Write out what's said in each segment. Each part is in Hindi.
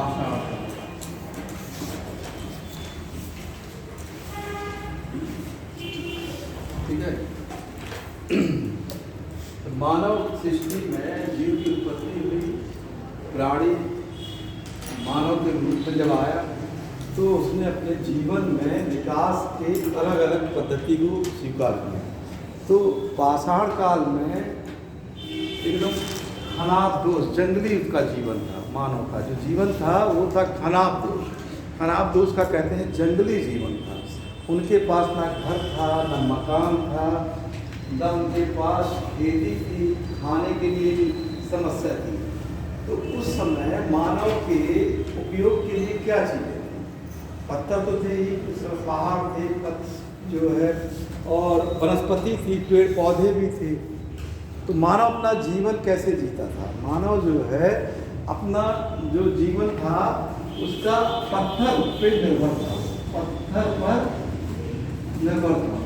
पाषाण। ठीक है। तो मानव सृष्टि में जीव की उत्पत्ति हुई, प्राणी मानव के रूप में जब आया तो उसने अपने जीवन में विकास के अलग अलग पद्धति को स्वीकार किया। तो पाषाण काल में एकदम खनाब दोष, जंगली उसका जीवन था। मानव का जो जीवन था वो था खनाब दोष। खनाब दोष का कहते हैं जंगली जीवन था। उनके पास ना घर था, ना मकान था, ना उनके पास खेती थी, खाने के लिए भी समस्या थी। तो उस समय मानव के उपयोग के लिए क्या चीज़ें थी? पत्थर तो थे ही, सिर्फ पहाड़ थे, जो है, और वनस्पति थी, पेड़ पौधे भी थे। तो मानव अपना जीवन कैसे जीता था? मानव जो है अपना जो जीवन था उसका पत्थर पर निर्भर था, पत्थर पर निर्भर था।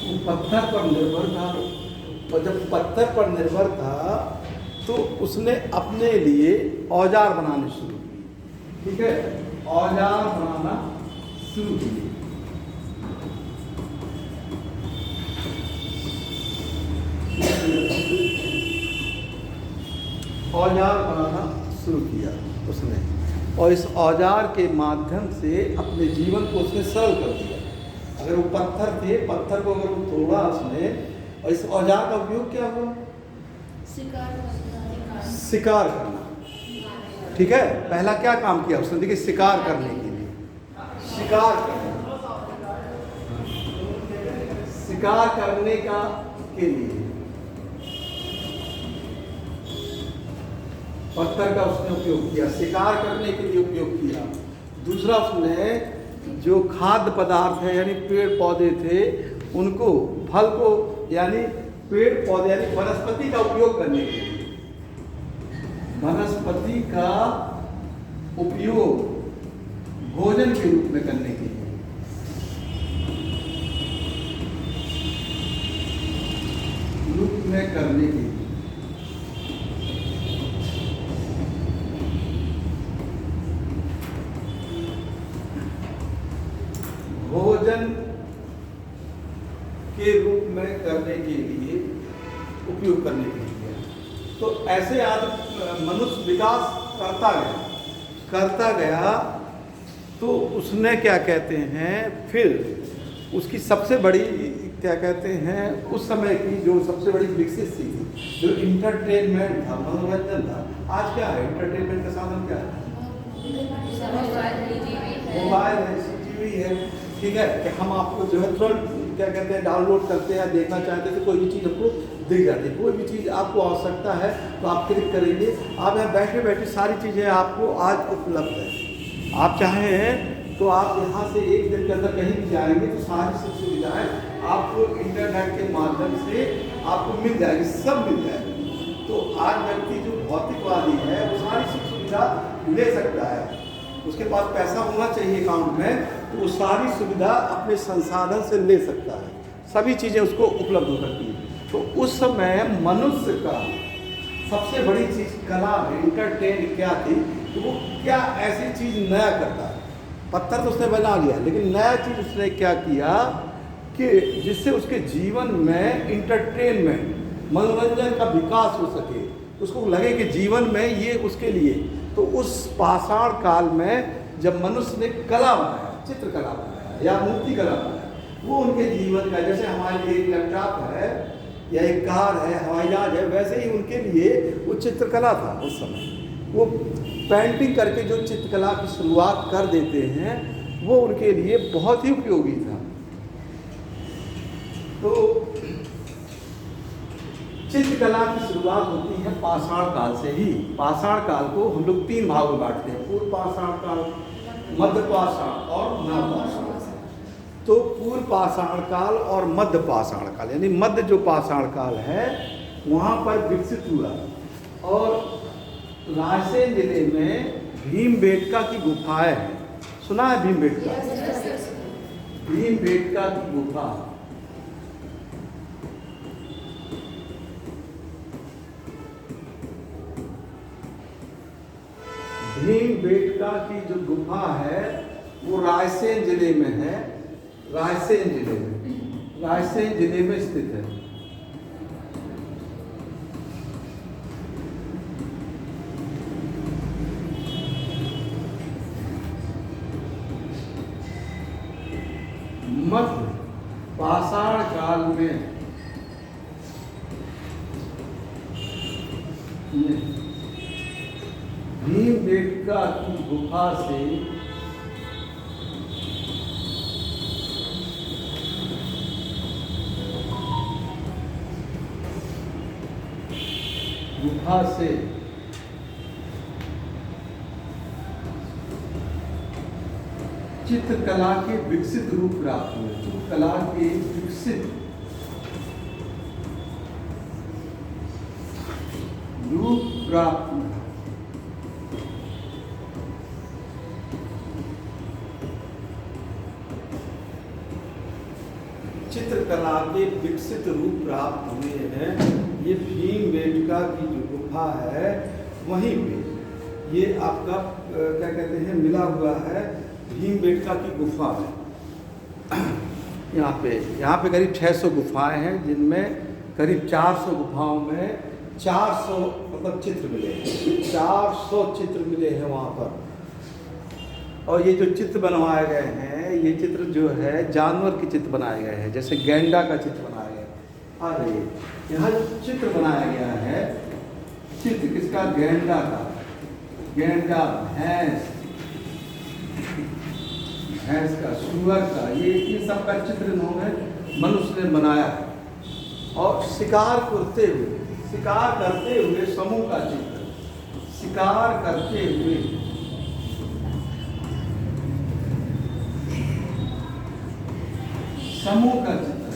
वो पत्थर पर निर्भर था, और जब पत्थर पर निर्भर था तो उसने अपने लिए औजार बनाने शुरू किए। ठीक है, औजार बनाना शुरू किए। औजार बनाना शुरू किया उसने, और इस औजार के माध्यम से अपने जीवन को उसने सरल कर दिया। अगर वो पत्थर थे, पत्थर को अगर वो तोड़ा उसने, और इस औजार का उपयोग क्या हुआ? शिकार करना। ठीक है, पहला क्या काम किया उसने? देखिए, शिकार करने के लिए, शिकार करना, शिकार करने का के लिए पत्थर का उसने उपयोग किया, शिकार करने के लिए उपयोग किया। दूसरा, उसने जो खाद्य पदार्थ है यानी पेड़ पौधे थे उनको, फल को यानी पेड़ पौधे यानी वनस्पति का उपयोग करने के लिए, वनस्पति का उपयोग भोजन के रूप में करने के लिए, रूप में करने के लिए भोजन के रूप में करने के लिए उपयोग करने के लिए। तो ऐसे आज मनुष्य विकास करता गया। तो उसने क्या कहते हैं, फिर उसकी सबसे बड़ी क्या कहते हैं उस समय की जो सबसे बड़ी विकसित थी, जो इंटरटेनमेंट था, मनोरंजन था। आज क्या है इंटरटेनमेंट का साधन? क्या है? मोबाइल है, टीवी है। ठीक है, कि हम आपको जो है तुरंत क्या कहते हैं डाउनलोड करते हैं, देखना चाहते हैं तो कोई भी चीज़ हमको दिख जाती है। कोई भी चीज़ आपको आवश्यकता है तो आप क्लिक करेंगे, आप यहाँ बैठे बैठे सारी चीज़ें आपको आज उपलब्ध है। आप चाहें तो आप यहाँ से एक दिन के अंदर कहीं भी जाएंगे तो सारी सुविधाएँ आपको इंटरनेट के माध्यम से आपको मिल जाएगी, सब मिल जाएगी। तो आज व्यक्ति जो भौतिकवादी है वो सारी सुविधा ले सकता है। उसके पास पैसा होना चाहिए अकाउंट में, तो वो सारी सुविधा अपने संसाधन से ले सकता है, सभी चीज़ें उसको उपलब्ध हो सकती हैं। तो उस समय मनुष्य का सबसे बड़ी चीज़ कला में इंटरटेन क्या थी, तो वो क्या ऐसी चीज़ नया करता है। पत्थर तो उसने बना लिया, लेकिन नया चीज़ उसने क्या किया कि जिससे उसके जीवन में इंटरटेनमेंट, मनोरंजन का विकास हो सके, उसको लगे कि जीवन में ये उसके लिए। तो उस पाषाण काल में जब मनुष्य ने कला बनाया, चित्रकला बनाया या मूर्ति कला बनाया, वो उनके जीवन का, जैसे हमारे लिए एक लैपटॉप है या एक कार है, हवाई जहाज है, वैसे ही उनके लिए वो चित्रकला था। उस समय वो पेंटिंग करके जो चित्रकला की शुरुआत कर देते हैं वो उनके लिए बहुत ही उपयोगी था। तो चित्रकला की शुरुआत होती है पाषाण काल से ही। पाषाण काल को हम लोग 3 भागों में बांटते हैं, पूर्व पाषाण काल, मध्य पाषाण और नव पाषाण। तो पूर्व पाषाण काल और मध्य पाषाण काल, यानी मध्य जो पाषाण काल है वहाँ पर विकसित हुआ। और रायसेन जिले में भीमबेटका की गुफाएं हैं, सुना है भीमबेटका? भीमबेटका की गुफा, भीमबेटका की जो गुफा है वो रायसेन जिले में है, रायसेन जिले में स्थित है। मध्य पाषाण काल में भीमबेटका की गुफा से चित्रकला के विकसित रूप प्राप्त हुए, चित्रकला के विकसित रूप प्राप्त हुए। चित्रकला के विकसित रूप प्राप्त हुए हैं। ये भीमबेटका की जो गुफा है वहीं पे ये आपका क्या कहते हैं मिला हुआ है, भीमबेटका की गुफा है। यहाँ पे करीब 600 गुफाएं हैं, जिनमें करीब 400 गुफाओं में 400 मतलब चित्र मिले हैं, 400 चित्र मिले हैं वहाँ पर। और ये जो चित्र बनवाए गए हैं, ये चित्र जो है जानवर के चित्र बनाए गए हैं, जैसे गैंडा का चित्र बनाया गया है। अरे यहाँ जो चित्र बनाया गया है, चित्र किसका? गैंडा का। गैंडा, भैंस का, सुअर का, ये इन सब का चित्र इन्होंने मनुष्य ने बनाया है। और शिकार करते हुए समूह का चित्र, शिकार करते हुए समूह का चित्र,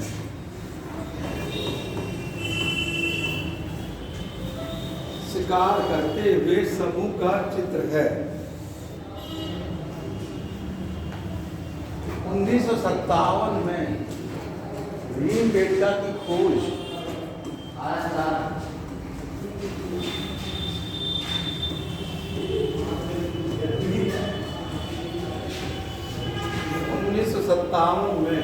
शिकार करते हुए समूह का चित्र है। 1957 में भीमबेटका की खोज में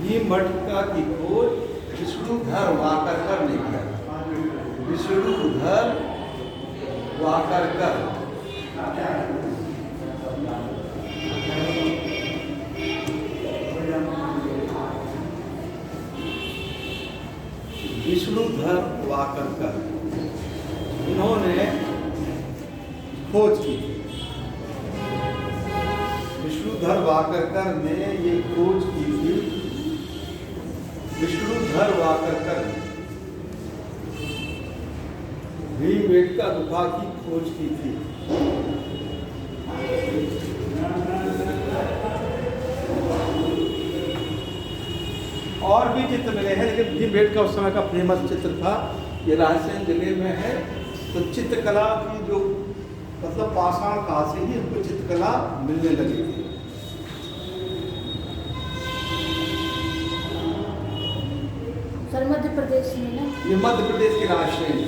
भीमबेटका की खोज विष्णुधर वाकरकर ने किया। विष्णुधर वाकरकर इन्होंने खोज की। विष्णुधर वाकरकर ने ये खोज की थी। विष्णुधर वाकरकर ने भीमबेटका गुफा की खोज की थी। और भी चित्र मिले हैं, लेकिन भीमबेटका उस समय का फेमस चित्र था। ये रायसेन जिले में है। तो चित्रकला की जो मतलब पाषाण काल से ही हमको चित्रकला मिलने लगी थी। सर मध्य प्रदेश में ना, ये मध्य प्रदेश के रायसेन,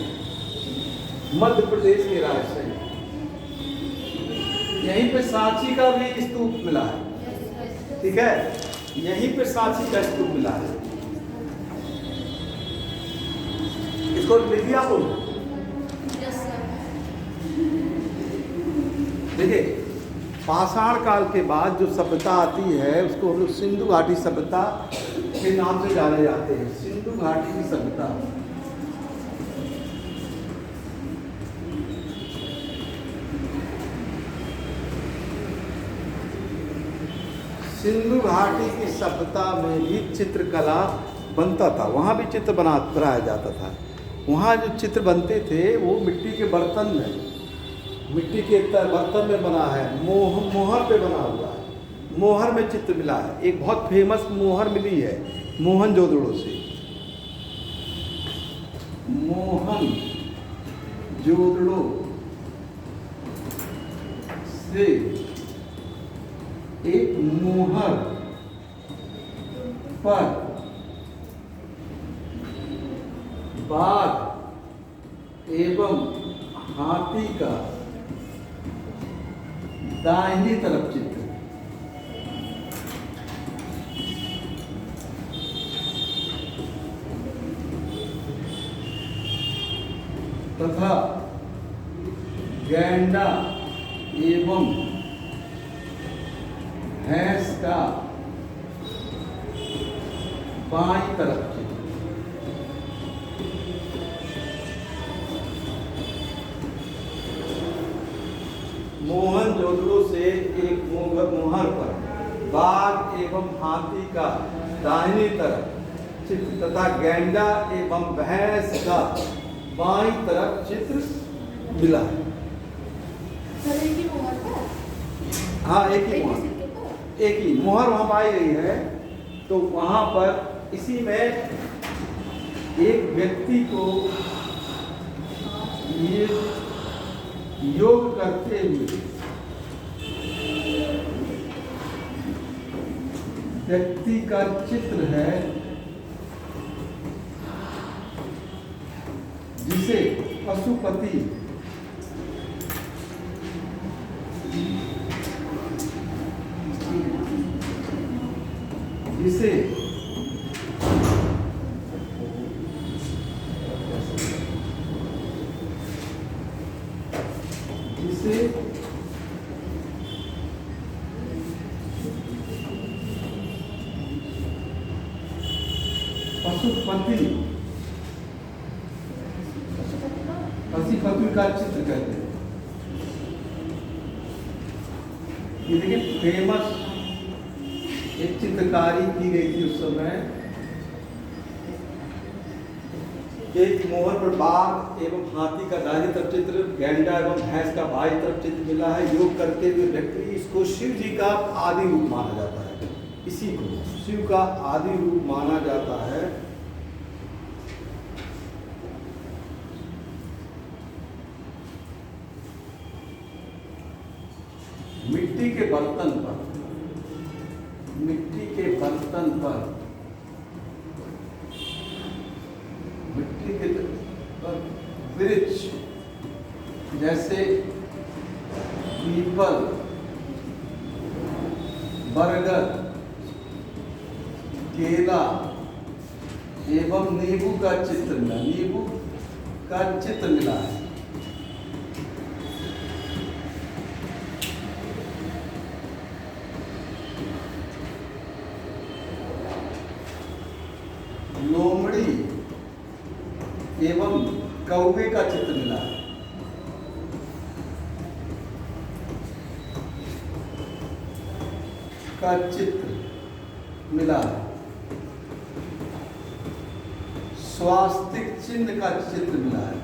मध्य प्रदेश के रायसेन। यहीं पे सांची का भी स्तूप मिला है, ठीक है, यहीं पे सांची का स्तूप मिला है। इसको लिख दिया आपको। देखिए, पाषाण काल के बाद जो सभ्यता आती है उसको हम लोग सिंधु घाटी सभ्यता के नाम से जाने जाते हैं। सिंधु घाटी की सभ्यता सिंधु घाटी की सभ्यता में भी चित्रकला बनता था। वहाँ भी चित्र बनाया जाता था। वहाँ जो चित्र बनते थे वो मिट्टी के बर्तन में, मिट्टी के बर्तन में बना है। मोहर पे बना हुआ है। मोहर में चित्र मिला है। एक बहुत फेमस मोहर मिली है मोहनजोदड़ो से। मोहनजोदड़ो से एक मोहर पर बाघ एवं हाथी का दाहिनी तरफ चित्र तथा गैंडा एवं भैंस का बाईं तरफ चित्र। मोहनजोदड़ो से एक मोहर पर बाघ एवं हाथी का दाहिनी तरफ चित्र तथा गैंडा एवं भैंस का बाईं तरफ चित्र मिला है। सर एक ही मोहर पर? हाँ, एक ही एक ही मोहर, सिक्के पर? एक ही मोहर वहां पाई गई है। तो वहां पर इसी में एक व्यक्ति को ये योग करते हुए व्यक्ति का चित्र है, जिसे पशुपति जिसे पशुपति का चित्र कहते हैं। ये देखिए फेमस एक चित्रकारी की गई थी उस समय। एक मोहर पर बाघ एवं हाथी का दाहिनी तरफ चित्र, गैंडा एवं भैंस का बाईं तरफ चित्र मिला है। योग करते हुए व्यक्ति, इसको शिव जी का आदि रूप माना जाता है। इसी को शिव का आदि रूप माना जाता है। मिट्टी के बर्तन पर मिट्टी के वृक्ष जैसे पीपल, बरगद, केला एवं नींबू का चित्र मिला है। लोमड़ी एवं कौवे का चित्र मिला है। स्वास्तिक चिन्ह का चित्र मिला है।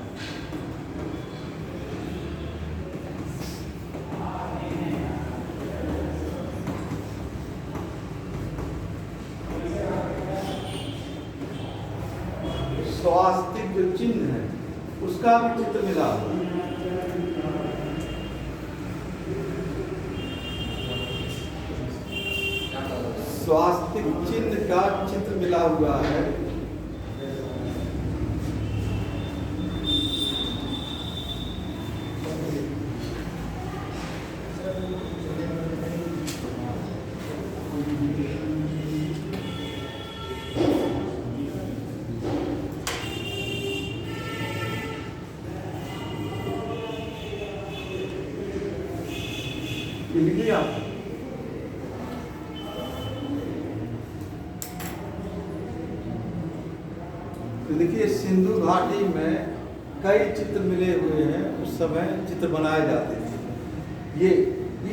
स्वास्तिक जो चिन्ह है उसका भी चित्र मिला हुआ है। स्वास्तिक चिन्ह का चित्र मिला हुआ है। लिख लिया? तो देखिए सिंधु घाटी में कई चित्र मिले हुए हैं। उस समय चित्र बनाए जाते थे। ये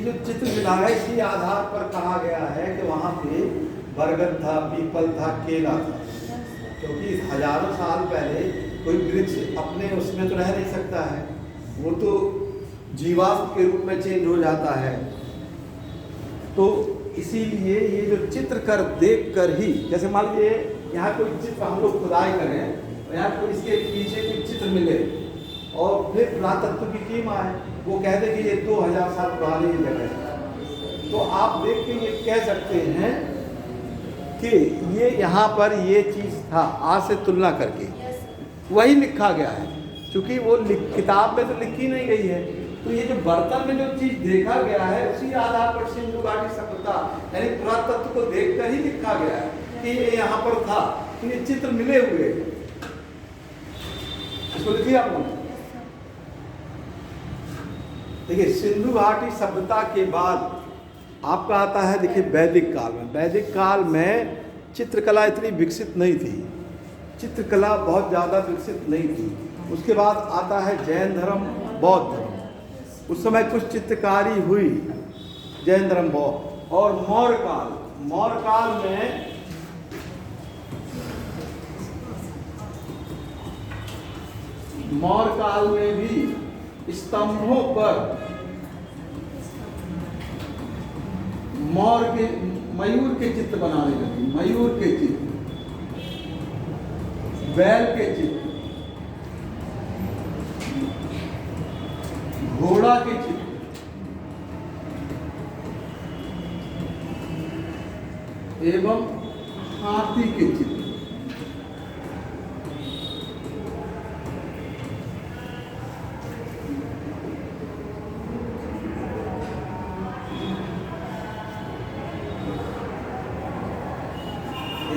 जो चित्र मिला है इसी आधार पर कहा गया है कि वहाँ पे बरगद था, पीपल था, केला था। क्योंकि हजारों साल पहले कोई वृक्ष अपने उसमें तो रह नहीं सकता है, वो तो जीवाश्म के रूप में चेंज हो जाता है। तो इसीलिए ये जो चित्र कर देख कर ही, जैसे मान लीजिए यहाँ कोई चित्र हम लोग खुदाई करें, यहाँ कोई इसके पीछे कोई चित्र मिले और फिर पुरातत्व की टीम आए, वो कह दे कि ये 2000 साल पुरानी जगह है, तो आप देख के ये कह सकते हैं कि ये यहाँ पर ये चीज़ था। आज से तुलना करके वही लिखा गया है। क्योंकि वो किताब में तो लिखी नहीं गई है। तो ये जो बर्तन में जो चीज देखा गया है उसी आधार पर सिंधु घाटी सभ्यता यानी पुरातत्व को देखकर ही लिखा गया है कि ये यहाँ पर था। तो ये चित्र मिले हुए हैं। इसको लिखिए आप लोग। देखिए सिंधु घाटी सभ्यता के बाद आपका आता है, देखिए वैदिक काल में। वैदिक काल में चित्रकला इतनी विकसित नहीं थी, चित्रकला बहुत ज़्यादा विकसित नहीं थी। उसके बाद आता है जैन धर्म, बौद्ध धर्म। उस समय कुछ चित्रकारी हुई जैन धर्म, बौद्ध। और मौर्य काल, मौर्य काल में भी स्तंभों पर मयूर के चित्र बनाने लगे। मयूर के चित्र, बैल के चित्र, घोड़ा के चित्र, एवं हाथी के चित्र।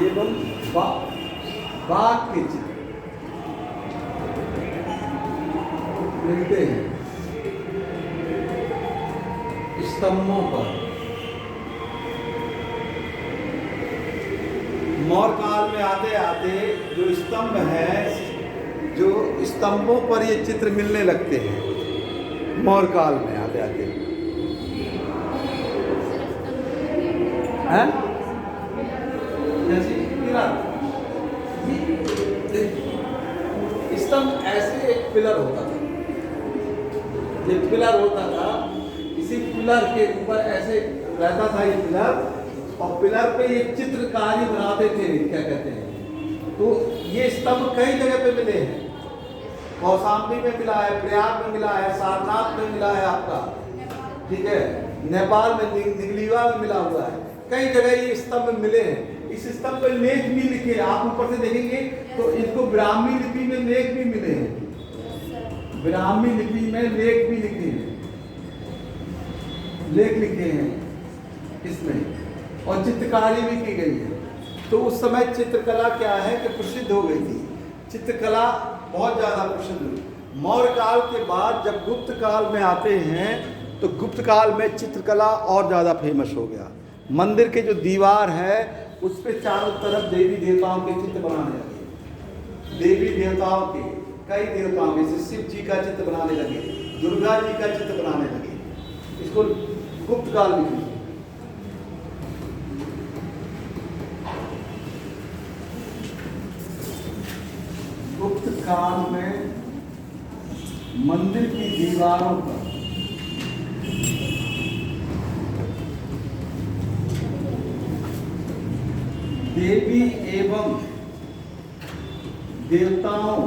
एवं बाघ के चित्र मिलते हैं स्तंभों पर। मौर्य काल में आते आते जो स्तंभ है, जो स्तंभों पर ये चित्र मिलने लगते हैं मौर्य काल में आते आते। हैं? जैसे स्तंभ ऐसे एक पिलर होता था, एक पिलर होता था, इसी पिलर के ऊपर ऐसे रहता था ये पिलर, और पिलर पे ये चित्रकारी बनाते थे, क्या कहते हैं। तो ये स्तंभ कई जगह पे मिले हैं। कौशाम्बी में मिला है, प्रयाग में मिला है, सारनाथ में मिला है आपका, ठीक है, नेपाल में निगलीवा में मिला हुआ है। कई जगह ये स्तंभ मिले हैं। इस स्तंभ पर लेख भी लिखे, आप ऊपर से देखेंगे तो इनको ब्राह्मी लिपि में लेख भी मिले हैं। ब्राह्मी लिपि में लेख भी लिखे हैं, लेख लिखे हैं इसमें, और चित्रकारी भी की गई है। तो उस समय चित्रकला क्या है कि प्रसिद्ध हो गई थी, चित्रकला बहुत ज़्यादा प्रसिद्ध हुई। मौर्य काल के बाद जब गुप्त काल में आते हैं तो गुप्त काल में चित्रकला और ज़्यादा फेमस हो गया। मंदिर के जो दीवार है उस पे चारों तरफ देवी देवताओं के चित्र बनाने लगे। देवी देवताओं के, कई देवताओं के, जैसे शिव जी का चित्र बनाने लगे, दुर्गा जी का चित्र बनाने लगे। इसको गुप्त काल में लिखिए। गुप्त काल में मंदिर की दीवारों पर देवी एवं देवताओं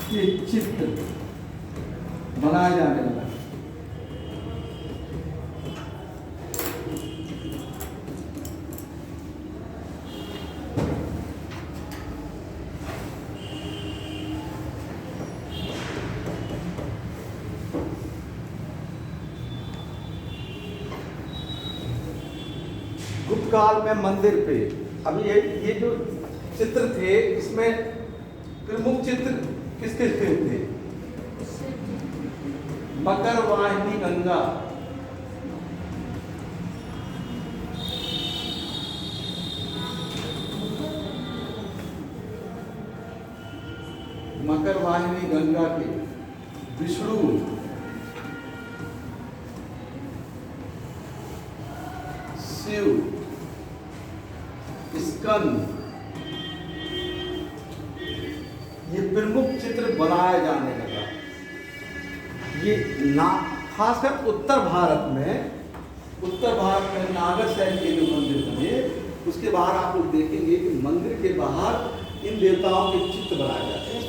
के चित्र बनाए जाने लगा। गुप्त काल में मंदिर पे अब ये जो चित्र थे, इसमें प्रमुख चित्र किसके थे? मकर वाहिनी गंगा, मकर वाहिनी गंगा के, विष्णु, शिव, स्कंद, ये प्रमुख चित्र बनाया जाने लगा। ये खासकर उत्तर भारत में नागर शैली के जो मंदिर बने, उसके बाहर आप लोग देखेंगे कि मंदिर के बाहर इन देवताओं के चित्र बनाए जाते हैं।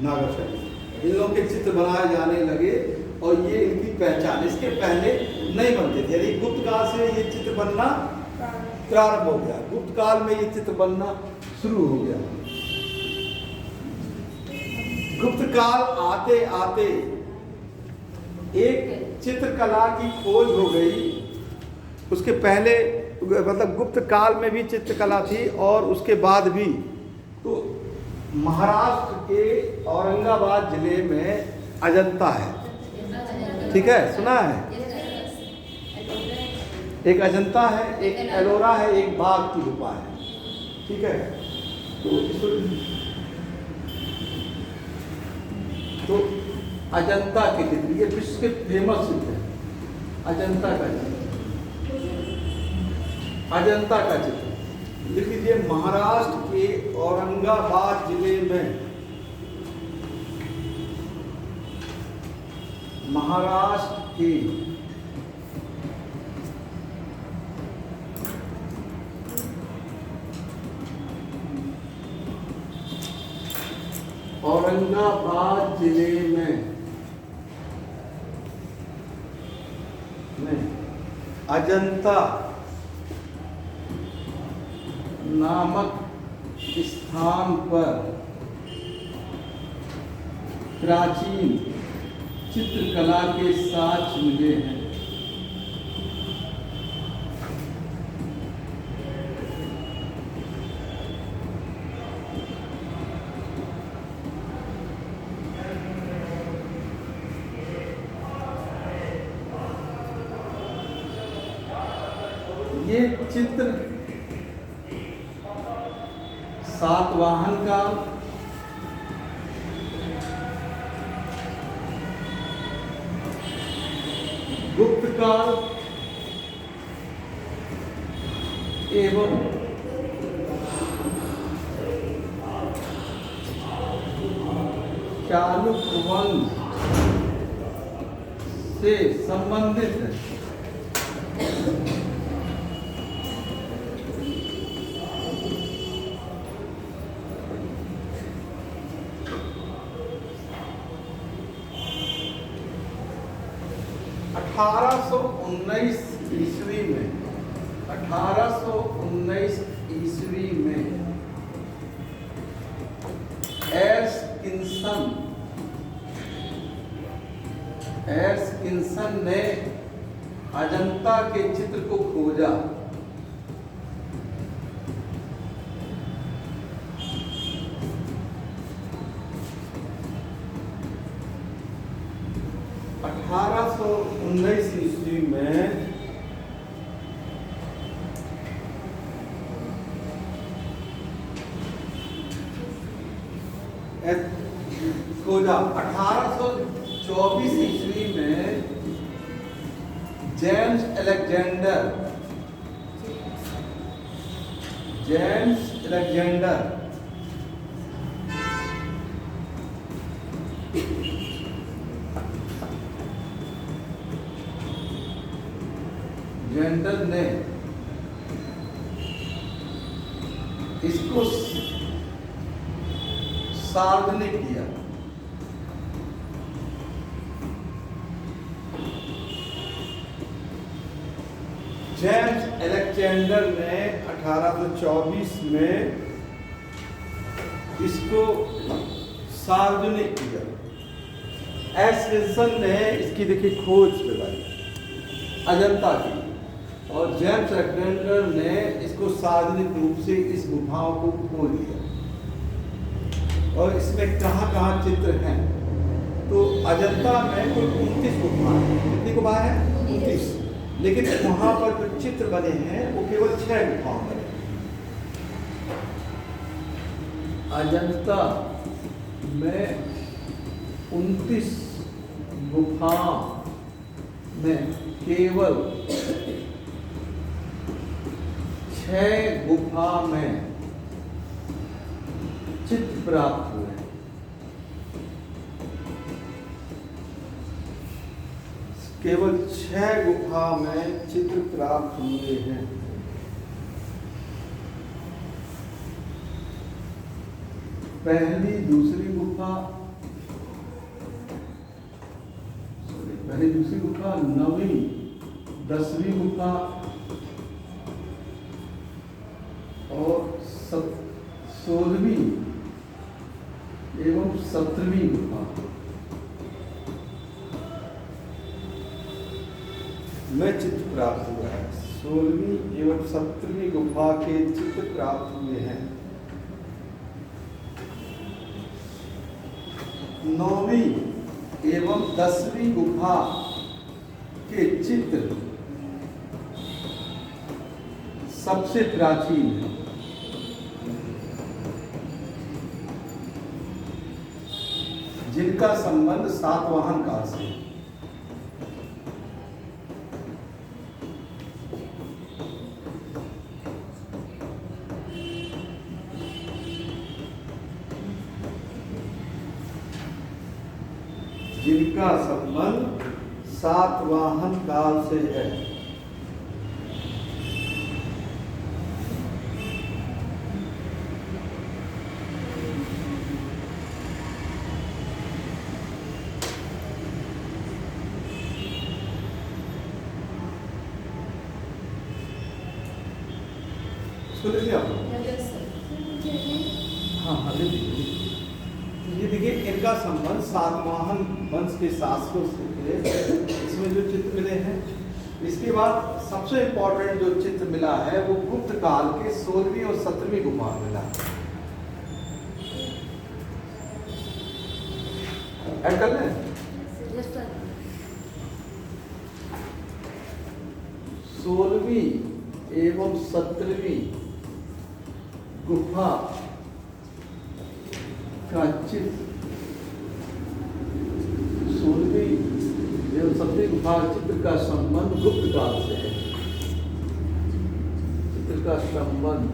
नागर शैली इन लोगों के चित्र बनाए जाने लगे और ये इनकी पहचान। इसके पहले नहीं बनते थे, यानी गुप्त काल से ये चित्र बनना प्रारंभ हो गया। गुप्त काल में ये चित्र बनना शुरू हो गया। काल आते आते एक चित्रकला की खोज हो गई। उसके पहले मतलब गुप्त काल में भी चित्रकला थी और उसके बाद भी। तो महाराष्ट्र के औरंगाबाद जिले में अजंता है, ठीक है, सुना है। एक अजंता है, एक एलोरा है, एक बाघ की गुफा है, ठीक है। तो अजंता के चित्र, ये विश्व के फेमस चित्र है। अजंता का चित्र, अजंता का चित्र लिख लीजिए। महाराष्ट्र के औरंगाबाद जिले में, महाराष्ट्र के औरंगाबाद जिले में अजंता नामक स्थान पर प्राचीन चित्रकला के साक्ष्य मिले हैं। ये चित्र सातवाहन का, गुप्त काल एवं चालुक्य वंश से संबंधित है। ईस्वी में 1819 ईस्वी में एर्स्किंसन ने अजंता के चित्र को खोजा। ईस्वी में खोजा। 1824 ईस्वी में जेम्स अलेक्जेंडर ने इसको सार्वजनिक किया। जेम्स अलेक्जेंडर ने 1824 में इसको सार्वजनिक किया। एर्स्किंसन ने इसकी देखिए खोज लगाई अजंता की, और जेम्स अलेक्जेंडर ने इसको सार्वजनिक रूप से इस गुफाओं को खोल दिया। और इसमें कहाँ कहाँ चित्र हैं, तो अजंता में कुल 29 गुफा है। कितनी गुफा है? 29। लेकिन वहां पर जो चित्र बने हैं वो केवल 6 गुफाओं में। अजंता में 29 गुफाओं में केवल 6 गुफा में चित्र प्राप्त हुए। केवल 6 गुफा में चित्र प्राप्त हुए हैं। पहली दूसरी गुफा, नवीं 10वीं गुफा और 16वीं एवं 17वीं गुफा में चित्र प्राप्त हुआ है। 16वीं एवं 17वीं गुफा के चित्र प्राप्त हुए हैं। 9वीं एवं 10वीं गुफा के चित्र सबसे प्राचीन है। जिनका संबंध सातवाहन काल से है। जिनका संबंध सातवाहन काल से है। सुन लीजिए आप लोग। हाँ हाँ ये देखिए इनका संबंध सातवाहन वंश के शासकों से इसमें जो चित्र मिले हैं। इसके बाद सबसे इम्पोर्टेंट जो चित्र मिला है वो गुप्त काल के 16वीं और 17वीं गुफा मिला। ऐड कर लें। 16वीं एवं 17वीं गुफा का चित्र 16वीं एवं 17वीं गुफा चित्र का संबंध गुप्त काल से है। चित्र का संबंध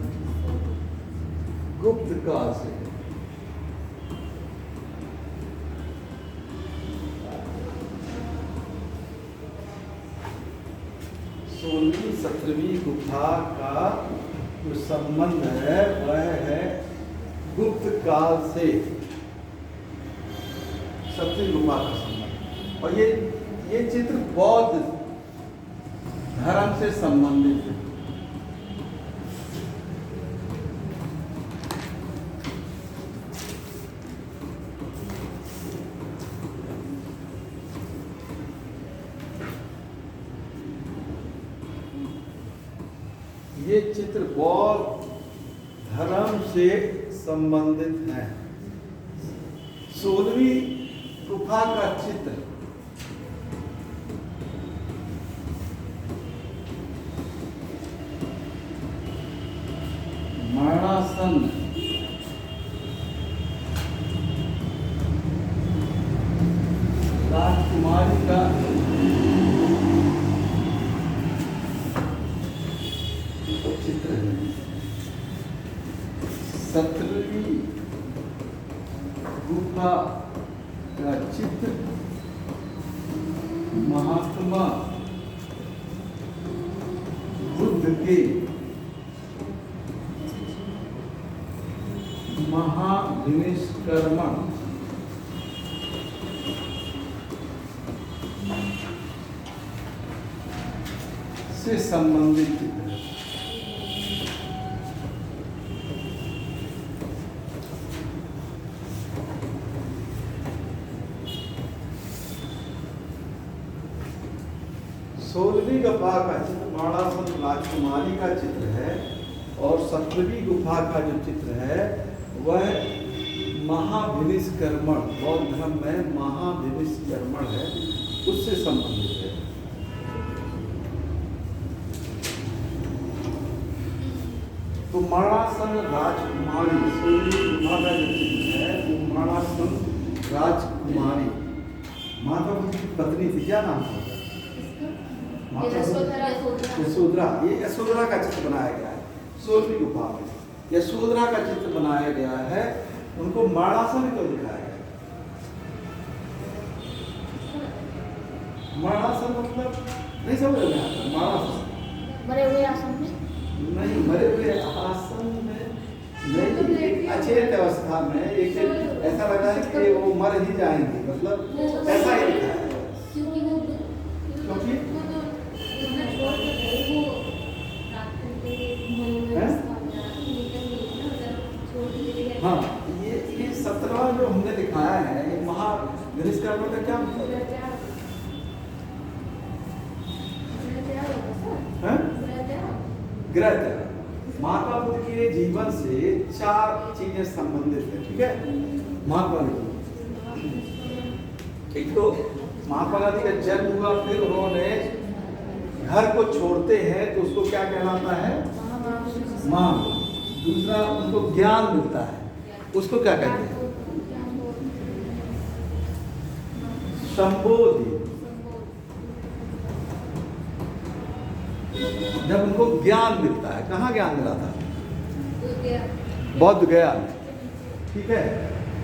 गुप्त काल से है। सोलहवीं 17वीं गुफा का जो संबंध है वह है गुप्त काल से। 17वीं गुफा का संबंध और ये चित्र बौद्ध धर्म से संबंधित है। ये चित्र बौद्ध धर्म से संबंधित है। 16वीं गुफा का चित्र मरणासन राजकुमारी का चित्र है। 17वीं गुफा का चित्र महात्मा बुद्ध के महाविनिष्कर्मण से संबंधित चित्र है। सोलहवीं गुफा का चित्र मरणासन राजकुमारी का चित्र है और 17वीं गुफा का जो चित्र है वह महाविनिष्कर्मण बौद्ध धर्म में महाविनिष्कर्मण है, उससे संबंधित है। तो मरणासन राजकुमारी 16वीं गुफा का जो चित्र है वो मरणासन राजकुमारी महात्मा बुद्ध की पत्नी थी। क्या नाम था? यशोधरा। ये यशोधरा का चित्र बनाया गया है 16वीं गुफा में। यशोधरा का चित्र बनाया गया है। उनको मरणासन क्यों दिखाया गया? मरणासन मतलब नहीं समझ में आता। मरणासन मरे हुए आसन में नहीं, मरे हुए आसन में नहीं, अचेत अवस्था में एक ऐसा लगा है कि वो मर ही जाएंगे, मतलब ऐसा ही लिखा है। क्योंकि हाँ ये 17वां जो हमने दिखाया है ये महागणेशकर्म का क्या मतलब है? हैं? ग्रह त्याग। महात्मा बुद्ध के जीवन से 4 चीजें संबंधित है, ठीक है। महात्मा गांधी, एक तो महात्मा गांधी का जन्म हुआ, फिर उन्होंने घर को छोड़ते हैं तो उसको क्या कहलाता है? मां। दूसरा उनको ज्ञान मिलता है, उसको क्या कहते हैं? संबोधि। जब उनको ज्ञान मिलता है, कहाँ ज्ञान मिला था? बौद्ध गया में, ठीक है।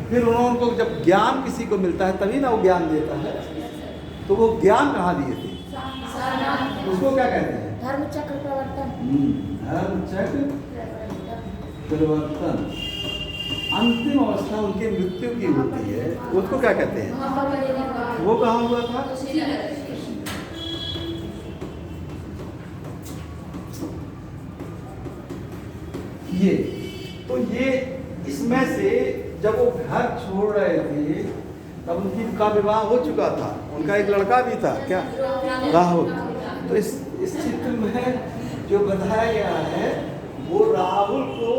फिर उनको जब ज्ञान किसी को मिलता है तभी ना वो ज्ञान देता है, तो वो ज्ञान कहाँ दिए थे? उसको क्या कहते हैं? धर्म चक्र प्रवर्तन। धर्म चक्र प्रवर्तन। अंतिम अवस्था उनकी मृत्यु की होती है, उसको क्या कहते हैं? वो कहाँ हुआ था? ये तो ये इसमें से जब वो घर छोड़ रहे थे तब उनका विवाह हो चुका था, उनका एक लड़का भी था, क्या? राहुल। तो इस चित्र में जो बताया गया है वो राहुल को,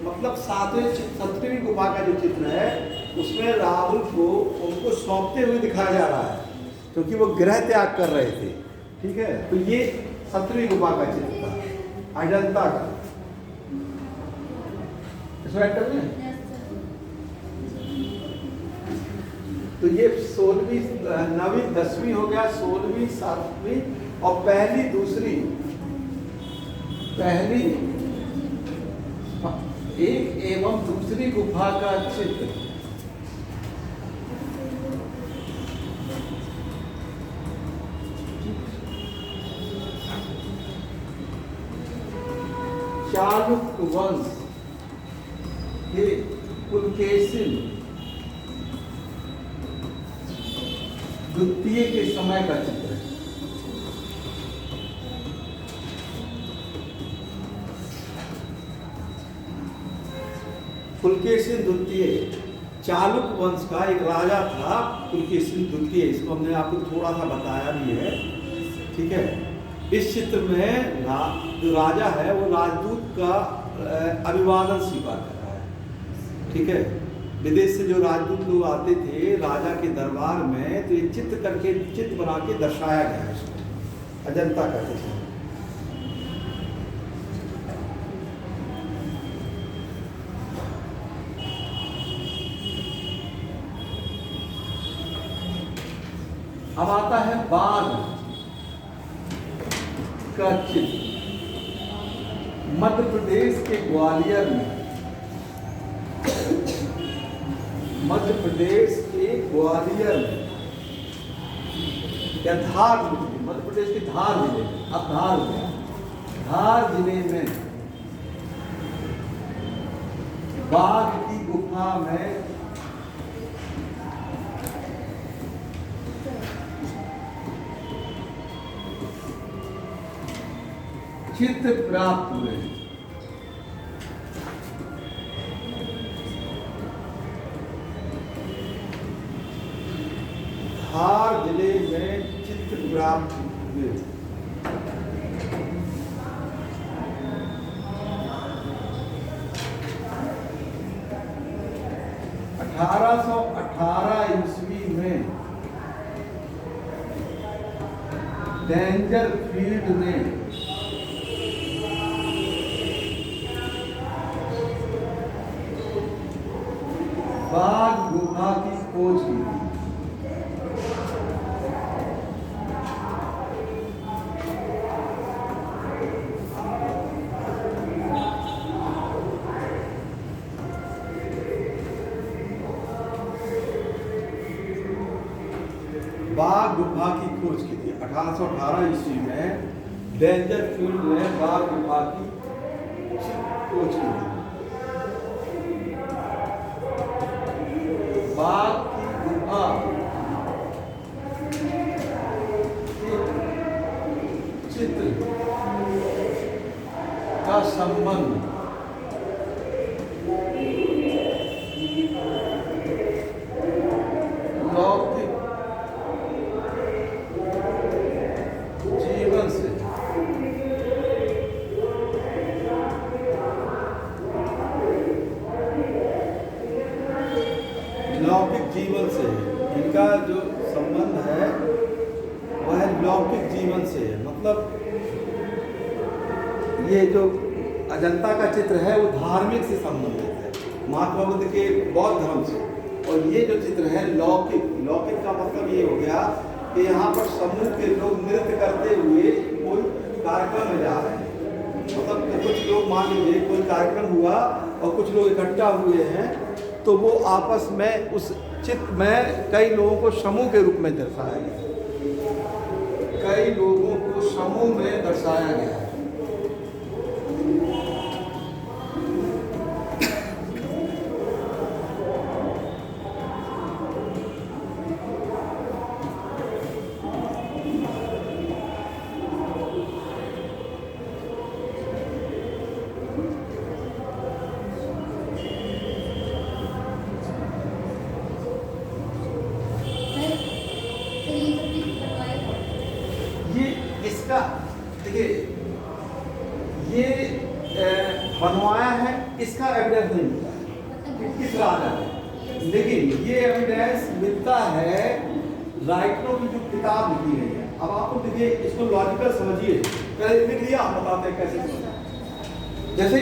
मतलब 7वीं गुफा का जो चित्र है उसमें राहुल को उनको सौंपते हुए दिखाया जा रहा है, क्योंकि वो गृह त्याग कर रहे थे, ठीक है। तो ये 7वीं गुफा का चित्र था अजंता का। तो ये 16वीं 9वीं 10वीं हो गया, 16वीं 7वीं और पहली एक एवं दूसरी गुफा का चित्र। चालुक्य वंश के पुलकेशिन द्वितीय के समय का चित्र है। पुलकेशिन द्वितीय चालुक्य वंश का एक राजा था, पुलकेशिन द्वितीय। इसको हमने आपको थोड़ा सा बताया भी है, ठीक है। इस चित्र में जो राजा है वो राजदूत का अभिवादन स्वीकार कर रहा है, ठीक है। विदेश से जो राजदूत लोग आते थे राजा के दरबार में, तो ये चित्र बना के दर्शाया गया है इसमें, अजंता का चित्र। अब आता है बाघ का चित्र। मध्य प्रदेश के ग्वालियर में, मध्य प्रदेश के ग्वालियर में या धार, मध्य प्रदेश के धार जिले में, अब धार जिले में बाघ की गुफा में चित्र प्राप्त हुए। धार जिले में चित्र प्राप्त हुए। 1818 ईस्वी में डेंजर फील्ड ने बाघ गुफा की खोज की थी। बाघ गुफा की खोज की थी 1818 ईस्वी में डेंजर फील्ड ने बाघ गुफा की खोज की थी। बाघ की गुफा चित्र का संबंध लौकिक जीवन से है। इनका जो संबंध है वह लौकिक जीवन से है। मतलब ये जो अजंता का चित्र है वो धार्मिक से संबंधित है, महात्मा बुद्ध के बौद्ध धर्म से। और ये जो चित्र है लौकिक, लौकिक का मतलब ये हो गया कि यहाँ पर समूह के लोग नृत्य करते हुए कोई कार्यक्रम में जा रहे हैं। मतलब तो कुछ लोग, मान लीजिए कोई कार्यक्रम हुआ और कुछ लोग इकट्ठा हुए हैं, तो वो आपस में उस चित्र में कई लोगों को समूह के रूप में दर्शाया गया है। कई लोगों को समूह में दर्शाया गया है। इसका देखिए ये बनवाया है, इसका एविडेंस नहीं मिलता है किस राजा ने, लेकिन ये एविडेंस मिलता है राइटरों की जो किताब लिखी गई है। अब आपको देखिए इसको लॉजिकल समझिए, पहले लिख लिया, आप बताते हैं कैसे समझना। जैसे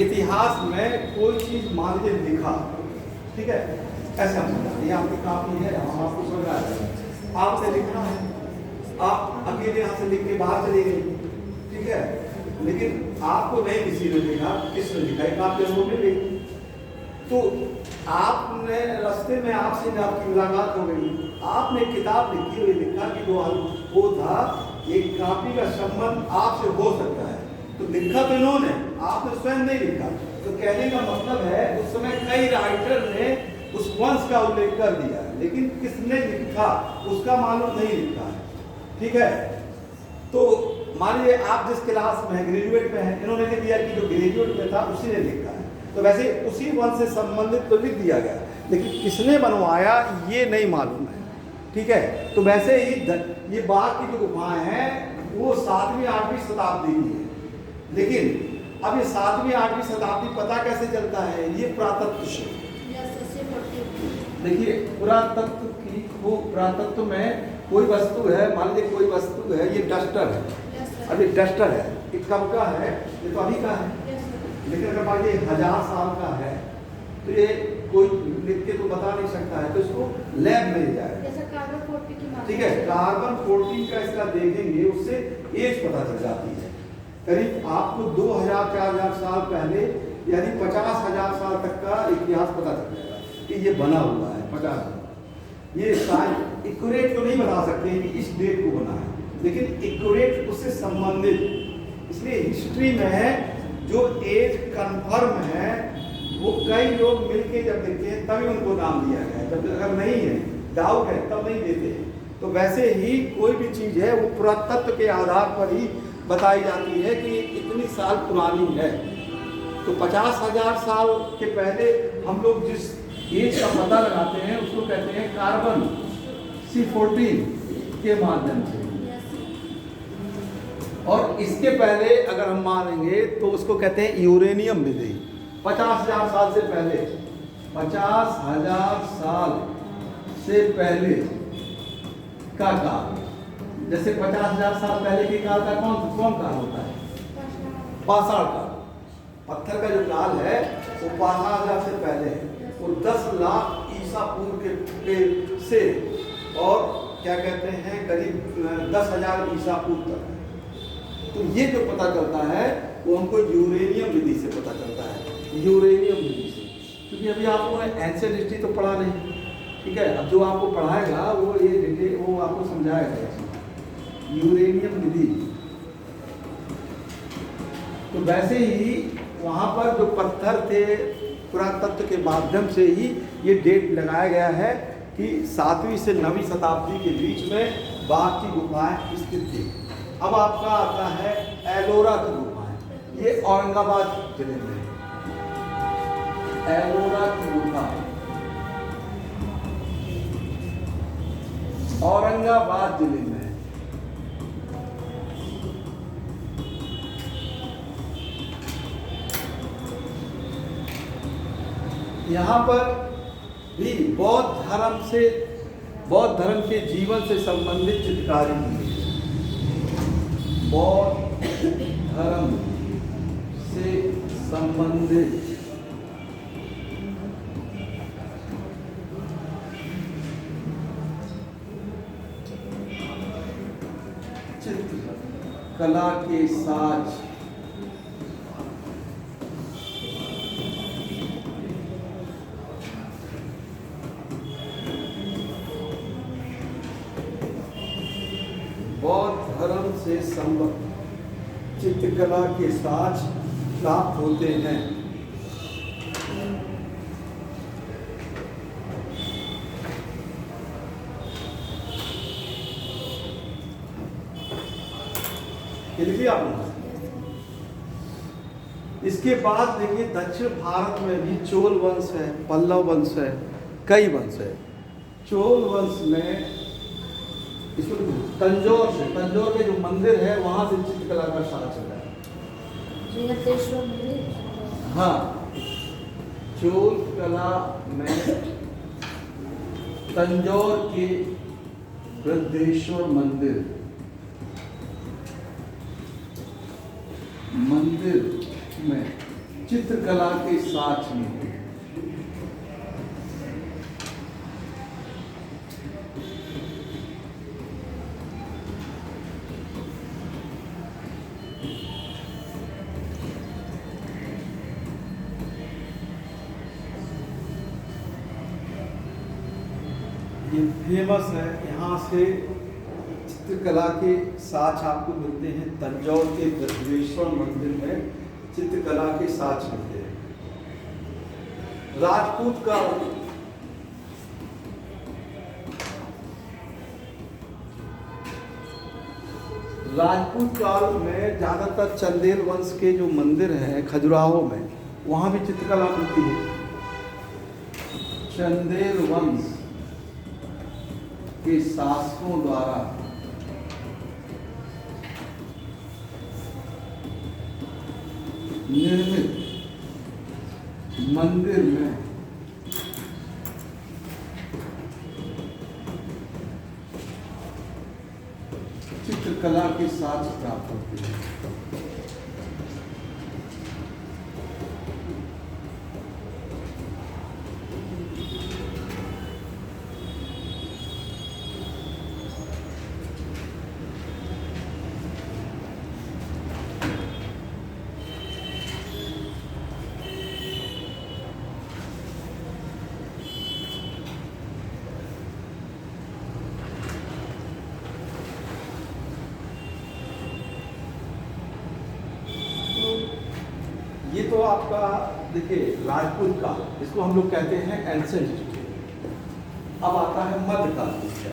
इतिहास में कोई चीज मान लीजिए लिखा, ठीक है, ऐसे हम समझा, ये आपकी कापी है, हम आपको समझा रहे हैं, आपसे लिखना है, आप अकेले यहाँ से लिख के बाहर चले गए, ठीक है, लेकिन आपको नहीं किसी ने लिखा, किसने लिखा है, कापी लोगों ने लिखी, तो आपने रास्ते में आपसे आपकी मुलाकात हो गई, आपने किताब लिखी हुई, लिखा कि वो था, एक कापी का संबंध आपसे हो सकता है, तो लिखा तो इन्होंने, आपने स्वयं नहीं लिखा। तो कहने का मतलब है उस समय कई राइटर ने उस वंश का उल्लेख कर दिया, लेकिन किसने लिखा उसका मालूम नहीं लिखा है, ठीक है। तो मान लीजिए आप जिस क्लास में ग्रेजुएट में है, इन्होंने लिख दिया कि जो ग्रेजुएट में था उसी ने लिखा है, तो वैसे उसी वंश से संबंधित तो लिख दिया गया, लेकिन किसने बनवाया ये नहीं मालूम है, ठीक है। तो वैसे ही ये बाघ की जो गुफाएं हैं वो 7वीं 8वीं शताब्दी की है, लेकिन अब ये 7वीं 8वीं शताब्दी पता कैसे चलता है, ये पुरातत्व से। देखिए पुरातत्व की, वो पुरातत्व में कोई वस्तु है, मान लीजिए कोई वस्तु है, ये डस्टर है, अब ये डस्टर है, ये कब का है, ये तो अभी का है, लेकिन अगर मान लीजिए 1000 साल का है तो ये कोई लिख के तो बता नहीं सकता है, तो इसको लैब में ले जाएगा, ठीक है। कार्बन 14 का इसका देखेंगे, उससे एज पता चल जाती है, करीब आपको 2000-4000 साल पहले यानी 50,000 साल तक का इतिहास पता चल जाएगा कि ये बना हुआ है 50। ये साइंस एक्यूरेट तो नहीं बता सकते कि इस डेट को बना है, लेकिन एक्यूरेट उससे संबंधित, इसलिए हिस्ट्री में जो एज कंफर्म है वो कई लोग मिलके जब देखते हैं तभी उनको नाम दिया गया है, जब अगर नहीं है, डाउट है, तब नहीं देते। तो वैसे ही कोई भी चीज़ है वो पुरातत्व के आधार पर ही बताई जाती है कि इतनी साल पुरानी है। तो 50,000 साल के पहले हम लोग जिस एज का पता लगाते हैं उसको कहते हैं कार्बन C14 के माध्यम से, और इसके पहले अगर हम मानेंगे तो उसको कहते हैं यूरेनियम विधि। 50,000 साल से पहले, 50,000 साल से पहले का काल, जैसे 50,000 साल पहले के काल का कौन काल होता है, पाषाण काल। पत्थर का जो काल है वो 50,000 से पहले है, वो 10 लाख ईसा पूर्व के से और क्या कहते हैं करीब 10,000 ईसा पूर्व तक है। तो ये जो पता चलता है वो हमको यूरेनियम विधि से पता चलता है, यूरेनियम विधि से, क्योंकि अभी आपको एंशिएंट हिस्ट्री तो पढ़ा नहीं, ठीक है। अब जो आपको पढ़ाएगा वो ये डिटेल वो आपको समझाएगा यूरेनियम विधि। तो वैसे ही वहाँ पर जो पत्थर थे पुरातत्व के माध्यम से ही ये डेट लगाया गया है कि 7वीं से 9वीं शताब्दी के बीच में बाघ की गुफाएं स्थित थी। अब आपका आता है एलोरा की गुफाएं, ये औरंगाबाद जिले में एलोरा की गुफा, औरंगाबाद जिले में। यहाँ पर भी बौद्ध धर्म के जीवन से संबंधित चित्रकारी की है। बौद्ध धर्म से संबंधित चित्र कला के साज बौद्ध धर्म से संबंधित चित्रकला के साज प्राप्त होते हैं। लिखिए आप। इसके बाद देखिए दक्षिण भारत में भी चोल वंश है, पल्लव वंश है, कई वंश है। चोल वंश में तंजौर के जो मंदिर है वहां से चित्रकला का साज चला है। हाँ, चोल कला में तंजौर के बृहदेश्वर मंदिर में चित्रकला के साज में ये फेमस है। यहाँ से चित्रकला के साज आपको मिलते हैं। तंजौर के बृहदेश्वर मंदिर में चित्रकला के साज मिलते हैं। राजपूत काल में ज्यादातर चंदेल वंश के जो मंदिर हैं खजुराहो में, वहां भी चित्रकला मिलती है। चंदेल वंश के शासकों द्वारा निर्मित मंदिर में चित्रकला के साज प्राप्त होते हैं। ये तो आपका देखिए राजपूत काल, इसको हम लोग कहते हैं एंशिएंट हिस्ट्री। अब आता है मध्यकाल हिस्ट्री,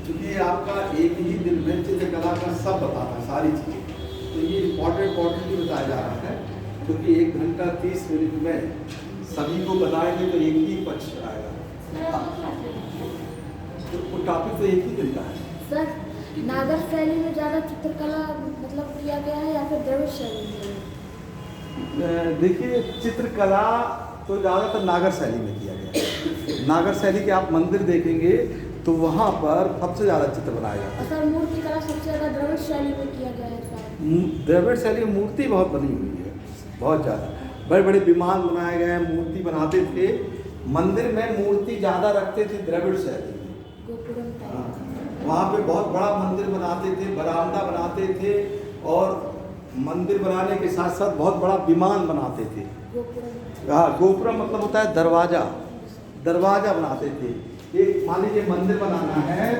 क्योंकि ये आपका एक ही दिन में चित्रकला का सब बताना है, सारी चीज़ें। तो ये इम्पोर्टेंटली बताया जा रहा है, क्योंकि 1 घंटा 30 मिनट में सभी को बताएंगे तो एक ही पक्ष आएगा। तो टॉपिक तो एक ही दिन का है सर। नागर शैली में ज़्यादा चित्रकला मतलब किया गया है या फिर द्रविड़ शैली में? देखिए चित्रकला तो ज़्यादातर नागर शैली में किया गया है। नागर शैली के आप मंदिर देखेंगे तो वहाँ पर सबसे ज़्यादा चित्र बनाया जाता है। सर मूर्ति कला सबसे ज़्यादा द्रविड़ शैली में किया गया है सर। द्रविड़ शैली में मूर्ति बहुत बनी हुई है, बहुत ज़्यादा। बड़े बड़े विमान बनाए गए हैं, मूर्ति बनाते थे। मंदिर में मूर्ति ज़्यादा रखते थे द्रविड़ शैली में। वहाँ पे बहुत बड़ा मंदिर बनाते थे, बरामदा बनाते थे, और मंदिर बनाने के साथ साथ बहुत बड़ा विमान बनाते थे। हाँ, गोपुरम मतलब होता है दरवाजा, दरवाजा बनाते थे। एक मान लीजिए मंदिर बनाना है,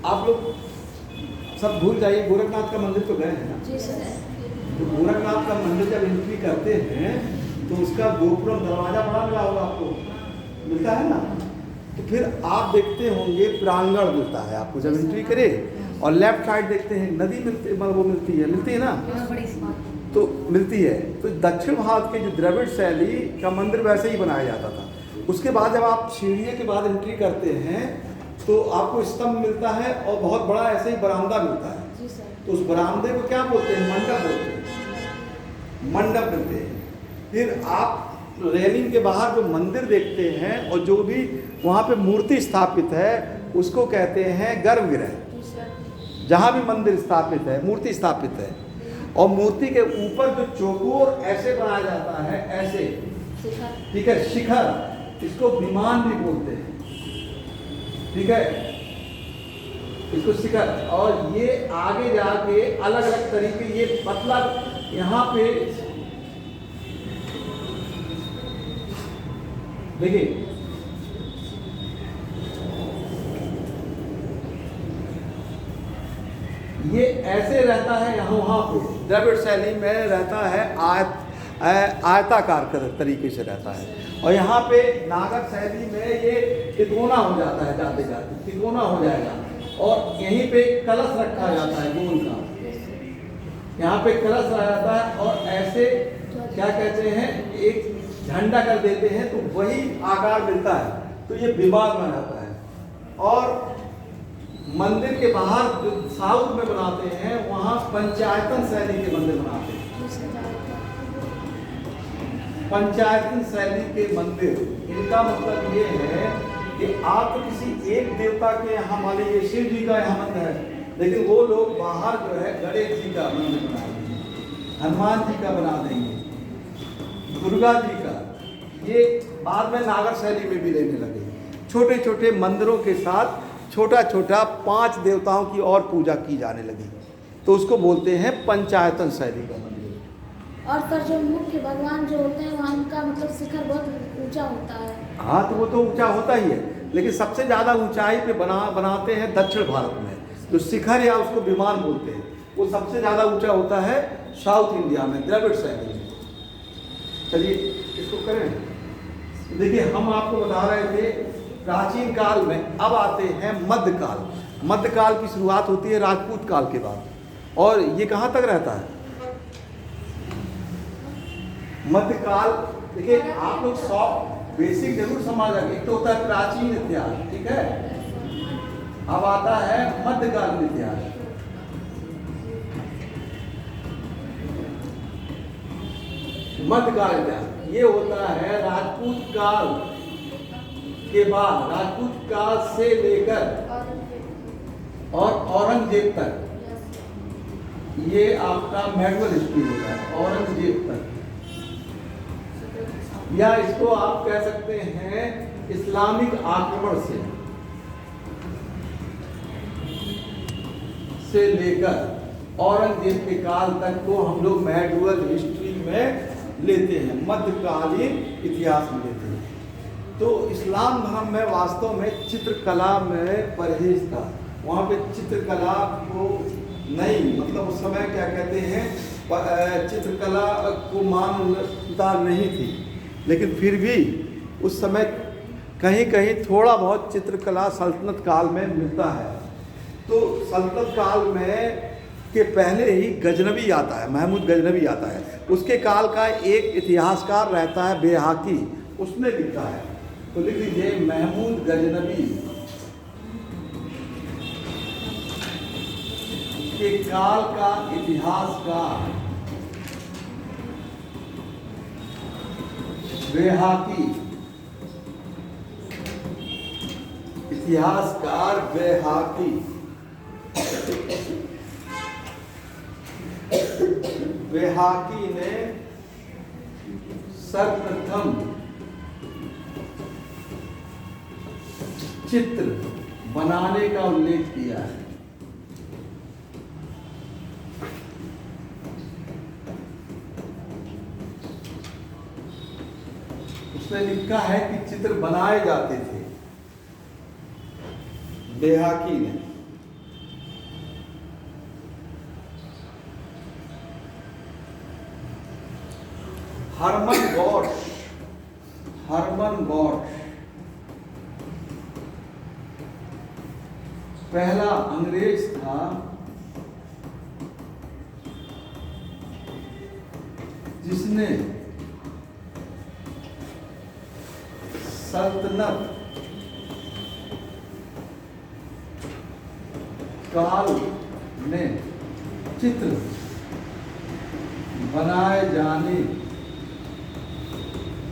आप लोग सब भूल जाइए, गोरखनाथ का मंदिर तो गए हैं ना। तो गोरखनाथ का मंदिर जब एंट्री करते हैं तो उसका गोपुरम दरवाजा बना मिला होगा, आपको मिलता है ना। तो फिर आप देखते होंगे प्रांगण मिलता है आपको जब एंट्री करे, और लेफ्ट साइड देखते हैं नदी मिलती है ना, तो मिलती है। तो दक्षिण भारत के जो द्रविड़ शैली का मंदिर वैसे ही बनाया जाता था। उसके बाद जब आप सीढ़ियों के बाद एंट्री करते हैं तो आपको स्तंभ मिलता है और बहुत बड़ा ऐसे ही बरामदा मिलता है। तो उस बरामदे को क्या बोलते हैं? मंडप बोलते हैं। मंडप मिलते हैं। फिर आप रेलिंग के बाहर जो मंदिर देखते हैं और जो भी वहाँ पे मूर्ति स्थापित है उसको कहते हैं गर्भगृह। जहाँ भी मंदिर स्थापित है, मूर्ति स्थापित है, और मूर्ति के ऊपर जो चौकोर ऐसे बनाया जाता है, ऐसे, ठीक है, शिखर, इसको विमान भी बोलते हैं, ठीक है, इसको शिखर। और ये आगे जाके अलग अलग तरीके, ये मतलब यहाँ पे देखिए, ये ऐसे रहता है, यहाँ वहाँ पे द्रविड़ शैली में रहता है, आयताकार तरीके से रहता है। और यहाँ पे नागर शैली में ये तिकोना हो जाता है, जाते जाते तिकोना हो जाएगा, और यहीं पे कलश रखा जाता है गोल का, यहाँ पे कलश रखा जाता है, और ऐसे क्या कहते हैं, एक झंडा कर देते हैं तो वही आकार मिलता है, तो ये विमान बन जाता है। और मंदिर के बाहर जो साउथ में बनाते हैं वहाँ पंचायतन शैली के मंदिर बनाते हैं। पंचायतन शैली के मंदिर, इनका मतलब ये है कि आप तो किसी एक देवता के यहाँ, मान लीजिए शिव जी का यहाँ मंदिर है, लेकिन वो लोग बाहर जो है गणेश जी का मंदिर बना देंगे, हनुमान जी का बना देंगे, दुर्गा जी का। ये बाद में नागर शैली में भी लेने लगे, छोटे छोटे मंदिरों के साथ छोटा छोटा 5 देवताओं की और पूजा की जाने लगी, तो उसको बोलते हैं पंचायतन शैली का मंदिर। और सर जो मुख्य भगवान जो होते हैं वहाँ उनका मतलब शिखर बहुत ऊंचा होता है। हाँ, तो वो तो ऊंचा होता ही है, लेकिन सबसे ज़्यादा ऊंचाई पे बनाते हैं दक्षिण भारत में, जो शिखर या उसको विमान बोलते हैं, वो सबसे ज़्यादा ऊंचा होता है साउथ इंडिया में, द्रविड़ शैली में। चलिए इसको करें। देखिए, हम आपको बता रहे थे प्राचीन काल में, अब आते हैं मध्यकाल। मध्यकाल की शुरुआत होती है राजपूत काल के बाद, और ये कहाँ तक रहता है मध्यकाल? देखिए, आप लोग 100 बेसिक जरूर समझ रखें। एक तो होता है प्राचीन इतिहास, ठीक है, अब आता है मध्यकालीन इतिहास। मध्यकालीन इतिहास ये होता है राजपूत काल के बाद, राजपूत काल से लेकर और औरंगजेब तक, ये आपका मेडवल हिस्ट्री होता है, औरंगजेब तक, या इसको आप कह सकते हैं इस्लामिक आक्रमण से लेकर औरंगजेब के काल तक को हम लोग मेडवल हिस्ट्री में लेते हैं, मध्यकालीन इतिहास में लेते हैं। तो इस्लाम धर्म में वास्तव में चित्रकला में परहेज था, वहाँ पे चित्रकला को नहीं, मतलब उस समय क्या कहते हैं, चित्रकला को मान्यता नहीं थी, लेकिन फिर भी उस समय कहीं कहीं थोड़ा बहुत चित्रकला सल्तनत काल में मिलता है। तो सल्तनत काल में के पहले ही गजनवी आता है, महमूद गजनवी आता है, उसके काल का एक इतिहासकार रहता है बेहाकी, उसने लिखा है, तो लिख लीजिए महमूद गजनवी के काल का इतिहासकार बेहाकी, इतिहासकार बेहाकी बेहाकी ने सर्वप्रथम चित्र बनाने का उल्लेख किया है। उसने लिखा है कि चित्र बनाए जाते थे, बेहाकी ने। हरमन गॉश पहला अंग्रेज था जिसने सल्तनत काल में चित्र बनाए जाने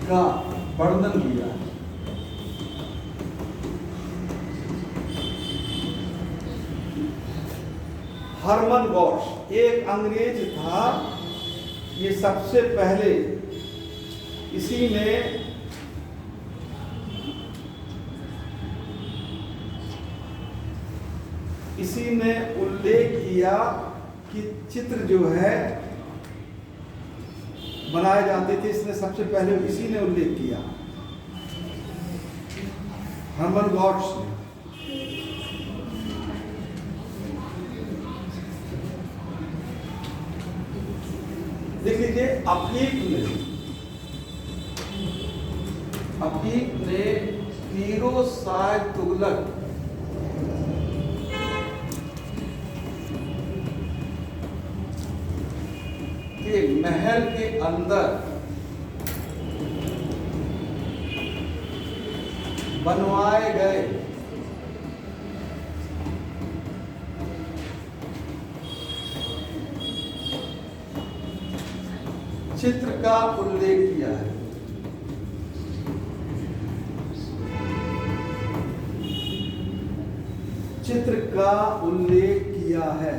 का वर्णन किया है। हरमन गॉश एक अंग्रेज था, ये सबसे पहले इसी ने उल्लेख किया कि चित्र जो है बनाए जाते थे, इसने सबसे पहले इसी ने उल्लेख किया, हरमन गॉश ने। देख लीजिए, अफीफ ने फिरोज शाह तुगलक के महल के अंदर बनवाए गए चित्र का उल्लेख किया है। चित्र का उल्लेख किया है।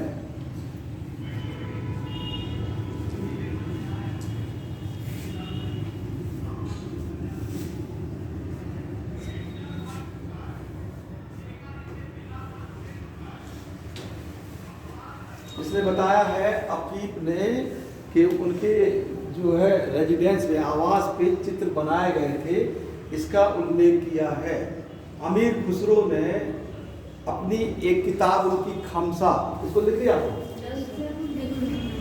इसने बताया है अफीफ ने कि उनके जो है रेजिडेंस में, आवास पे चित्र बनाए गए थे, इसका उल्लेख किया है। अमीर खुसरो ने अपनी एक किताब उनकी खमसा, इसको लिख लिया आपको?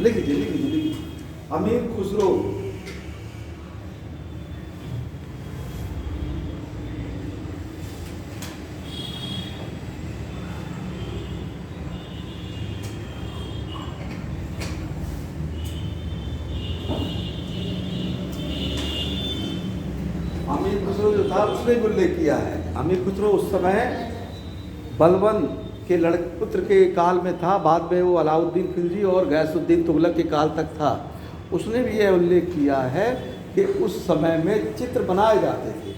लिख लीजिए। अमीर खुसरो जो था उसने भी उल्लेख किया है। अमीर खुसरो उस समय बलबन के पुत्र के काल में था, बाद में वो अलाउद्दीन खिलजी और गैसुद्दीन तुगलक के काल तक था। उसने भी यह उल्लेख किया है कि उस समय में चित्र बनाए जाते थे।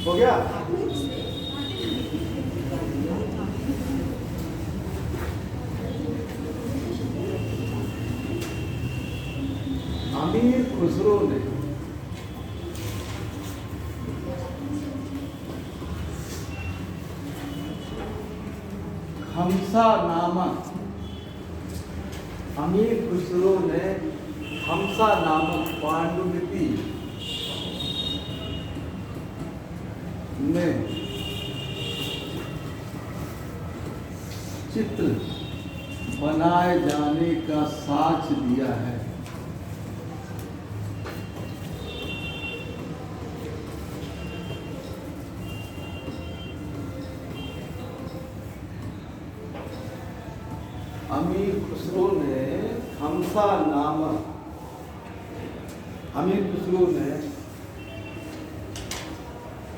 हो गया? अमीर खुसरो ने खमसा नामक पांडुलिपि में चित्र बनाए जाने का साक्ष्य दिया है। अमीर खुसरो ने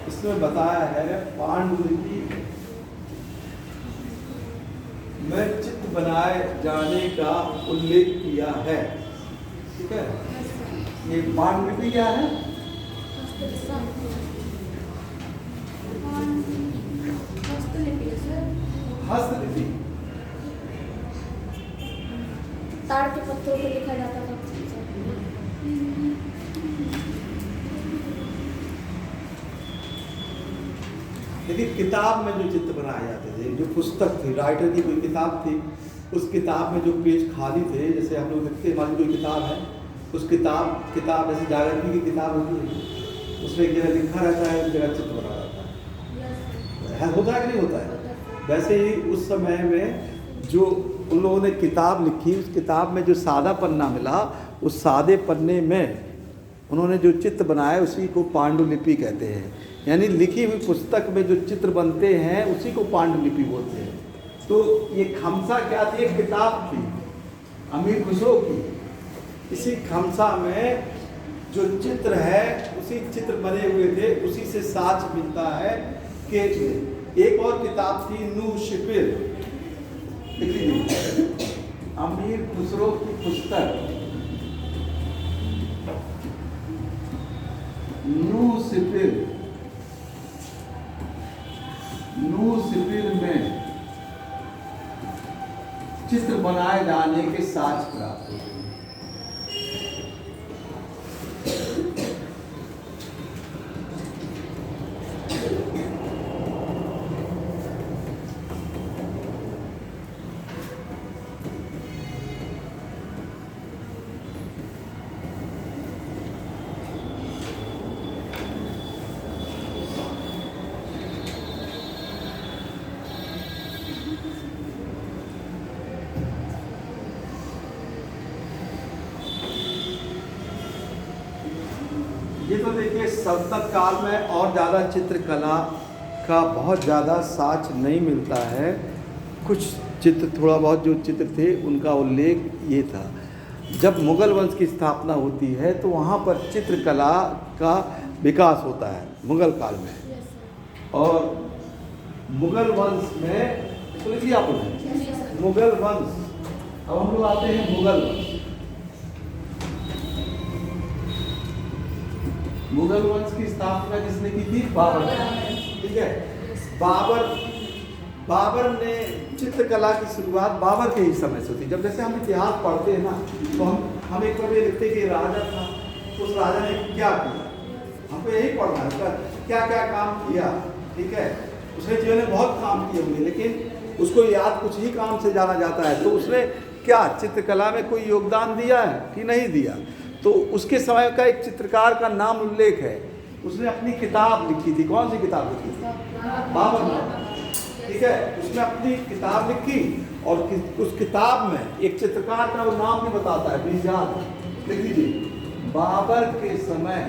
इसमें बताया है पांडुलिपि में चित्र बनाए जाने का उल्लेख किया है। ठीक है, ये पांडुलिपि क्या है? हस्तलिपि। ताड़ के पत्तों पे लिखा जाता था। देखिए, किताब में जो चित्र बनाए जाते थे, जो पुस्तक थी, राइटर की कोई किताब थी, उस किताब में जो पेज खाली थे, जैसे हम लोग लिखते, हमारी कोई किताब है, उस किताब जैसे जागृति की किताब होती है, उसमें एक जगह लिखा रहता है, एक जगह चित्र बना रहता है। होता है कि नहीं होता है? वैसे ही उस समय में जो उन लोगों ने किताब लिखी, उस किताब में जो सादा पन्ना मिला, उस सादे पन्ने में उन्होंने जो चित्र बनाए उसी को पांडुलिपि कहते हैं। यानी लिखी हुई पुस्तक में जो चित्र बनते हैं उसी को पांडुलिपि बोलते हैं। तो ये खमसा क्या थी? एक किताब थी अमीर खुसरो की, इसी खमसा में जो चित्र है, उसी चित्र बने हुए थे, उसी से साच मिलता है। कि एक और किताब थी नू शिपिर, लिख लीजिए, अमीर खुसरो की पुस्तक नू शिपिर में चित्र बनाए जाने के साच प्राप्त होते हैं। ये तो देखिए सल्तनत काल में और ज़्यादा चित्रकला का बहुत ज़्यादा साच नहीं मिलता है। कुछ चित्र, थोड़ा बहुत जो चित्र थे उनका उल्लेख ये था। जब मुगल वंश की स्थापना होती है तो वहाँ पर चित्रकला का विकास होता है मुगल काल में। और मुगल वंश में सुन लीजिए आपने, मुगल वंश, अब हम लोग आते हैं मुगल वंश। मुगल वंश की स्थापना जिसने की थी? बाबर। ठीक है, बाबर ने चित्रकला की शुरुआत बाबर के ही समय से होती। जब जैसे हम इतिहास पढ़ते हैं ना, तो हम एक बार ये लिखते कि राजा था, तो उस राजा ने क्या किया, हमको यही पढ़ना है, क्या क्या काम किया। ठीक है, उसने जीवन में बहुत काम किए होंगे, लेकिन उसको याद कुछ ही काम से जाना जाता है। तो उसने क्या चित्रकला में कोई योगदान दिया है कि नहीं दिया? तो उसके समय का एक चित्रकार का नाम उल्लेख है, उसने अपनी किताब लिखी थी। कौन सी किताब लिखी थी? बाबर ने। ठीक है, उसने अपनी किताब लिखी और उस किताब में एक चित्रकार का वो नाम भी बताता है, बीजाद। लिख लीजिए, बाबर के समय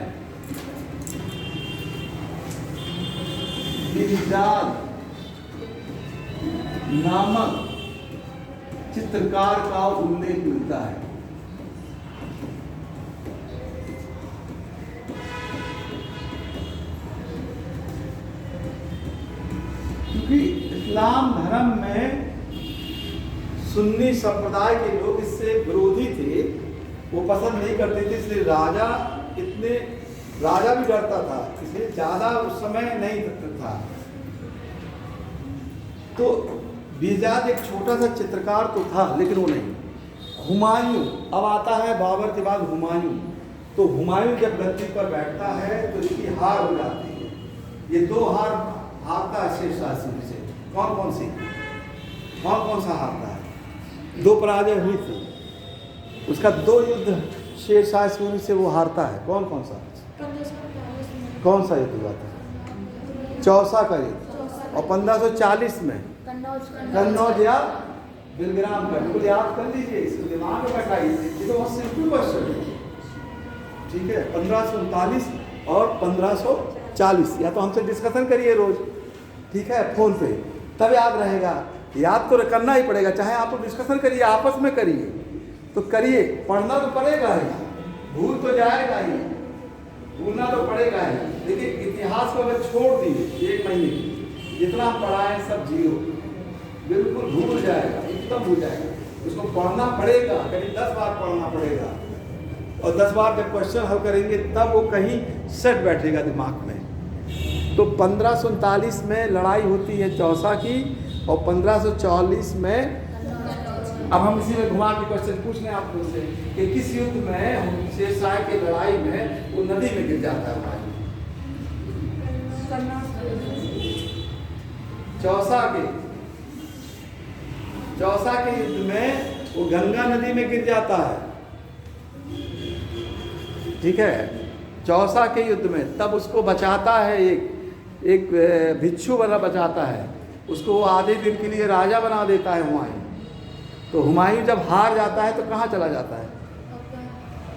बीजाद नामक चित्रकार का उल्लेख मिलता है। क्योंकि इस्लाम धर्म में सुन्नी संप्रदाय के लोग इससे विरोधी थे, वो पसंद नहीं करते थे, इसलिए राजा भी डरता था, इसलिए ज़्यादा उस समय नहीं था। तो बीजाद एक छोटा सा चित्रकार तो था, लेकिन वो नहीं। हुमायूं अब आता है, बाबर के बाद हुमायूं। तो हुमायूं जब गद्दी पर बैठता है तो इसकी हार हो जाती है। ये दो हार हारता है शेरशाह सूरी से। कौन कौन सा हारता है? दो पराजय हुई थी, उसका 2 युद्ध शेरशाह सूरी से वो हारता है। कौन सा युद्ध हुआ था? चौसा का युद्ध। और 1540 में कन्नौज या बिलग्राम का। बिल्कुल याद कर लीजिए, इसको दिमाग में बैठाइए, ये तो बहुत सिंपल क्वेश्चन है। ठीक है, 1539 और 1540, या तो हमसे डिस्कशन करिए रोज, ठीक है, फोन पे, तब याद रहेगा। याद तो करना ही पड़ेगा, चाहे आप डिस्कशन करिए, आपस में करिए, तो करिए, पढ़ना तो पड़ेगा ही, भूल तो जाएगा ही, भूलना तो पड़ेगा ही। लेकिन इतिहास को अगर छोड़ दिए 1 महीने, जितना हम पढ़ाएं सब जीरो, बिल्कुल भूल जाएगा, एकदम भूल जाएगा। उसको पढ़ना पड़ेगा, करीब 10 बार पढ़ना पड़ेगा, और 10 बार जब क्वेश्चन हल करेंगे तब वो कहीं सेट बैठेगा दिमाग में। तो 1539 में लड़ाई होती है चौसा की, और 1540 में, अब हम इसी में घुमा के क्वेश्चन पूछ लें आप मुझसे कि किस युद्ध में शेरशाह की लड़ाई में वो नदी में गिर जाता है भाई? चौसा के युद्ध में वो गंगा नदी में गिर जाता है। ठीक है, चौसा के युद्ध में, तब उसको बचाता है एक भिक्षु वाला बचाता है, उसको वो आधे दिन के लिए राजा बना देता है हुमायूं। तो हुमायूं जब हार जाता है तो कहाँ चला जाता है?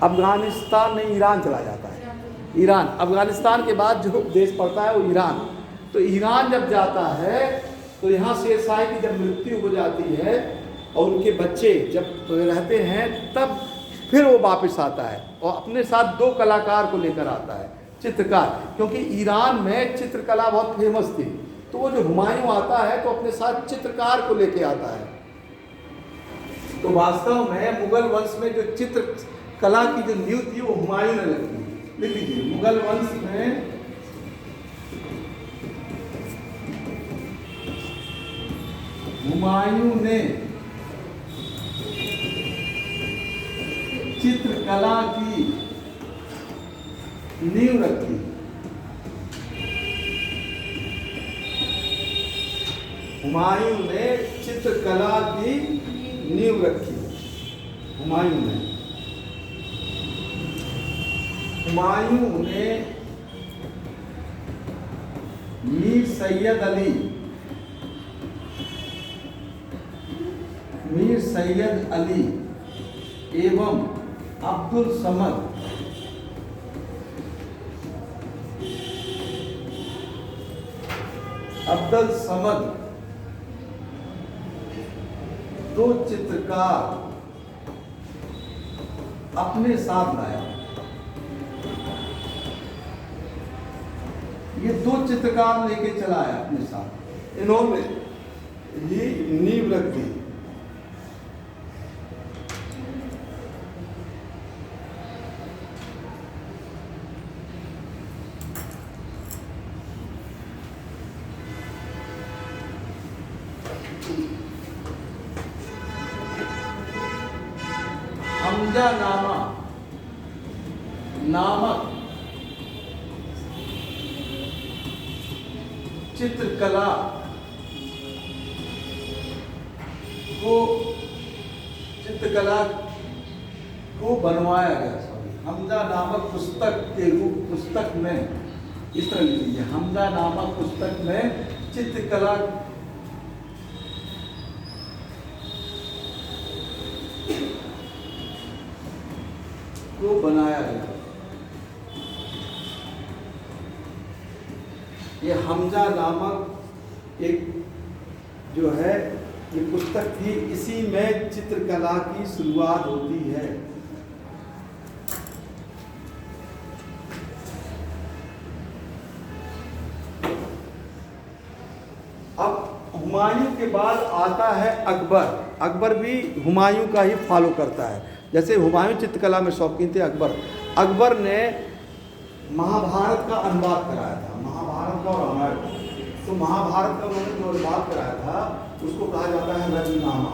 अफगानिस्तान नहीं, ईरान चला जाता है। ईरान, अफगानिस्तान के बाद जो देश पड़ता है वो ईरान। तो ईरान जब जाता है तो यहाँ शेरशाह की जब मृत्यु हो जाती है और उनके बच्चे जब रहते हैं, तब फिर वो वापस आता है और अपने साथ 2 कलाकार को लेकर आता है, चित्रकार, क्योंकि ईरान में चित्रकला बहुत फेमस थी। तो वो जो हुमायूं आता है तो अपने साथ चित्रकार को लेके आता है। तो वास्तव में मुगल वंश में जो चित्रकला की जो नींव थी वो हुमायूं ने रखी। लिख लीजिए, मुगल वंश में हुमायूं ने चित्रकला की नींव रखी। हुमायूं ने चित्रकला की नींव रखी। हुमायूं ने मीर सैयद अली एवं अब्दुल समद दो चित्रकार अपने साथ लाया। ये 2 चित्रकार लेके चला आया अपने साथ। इन्होंने ये नींव रख दी। हमजा नामक चित्रकला को बनवाया गया। हमजा नामक पुस्तक में इस तरह लिखिए, हमजा नामक पुस्तक में चित्रकला को बनाया गया। ये हमजा नामक एक जो है ये पुस्तक थी, इसी में चित्रकला की शुरुआत होती है। अब हुमायूं के बाद आता है अकबर। अकबर भी हुमायूं का ही फॉलो करता है। जैसे हुमायूं चित्रकला में शौकीन थे, अकबर ने महाभारत का अनुवाद कराया था, महाभारत का और रामायण। तो महाभारत का उन्होंने जो अनुवाद कराया था उसको कहा जाता है रजनामा।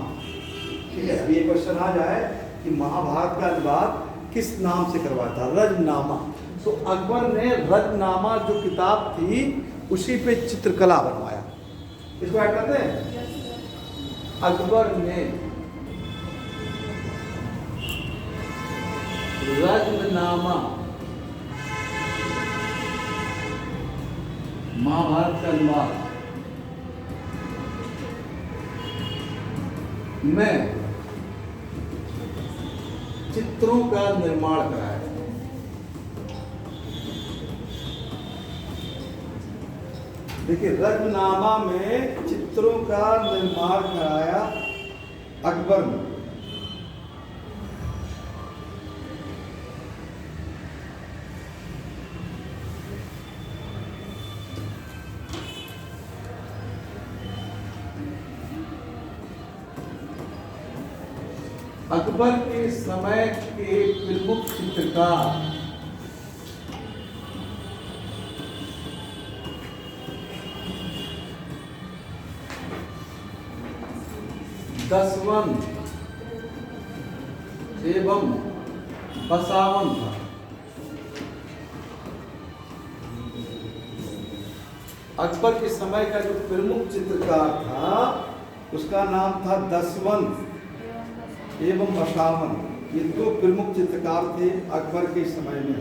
ठीक है, अभी एक क्वेश्चन आ जाए कि महाभारत का अनुवाद किस नाम से करवाया था? रजनामा। तो अकबर ने रजनामा जो किताब थी उसी पे चित्रकला बनवाया। इसको ऐड करते हैं। अकबर ने रजनामा महाभारत का अनुवाद में चित्रों का निर्माण कराया। देखिए, रजनामा में चित्रों का निर्माण कराया अकबर ने। अकबर के समय के प्रमुख चित्रकार दसवंत एवं बसावन था। अकबर के समय का जो प्रमुख चित्रकार था उसका नाम था दसवंत एवं बसावन। ये 2 प्रमुख चित्रकार थे अकबर के समय में।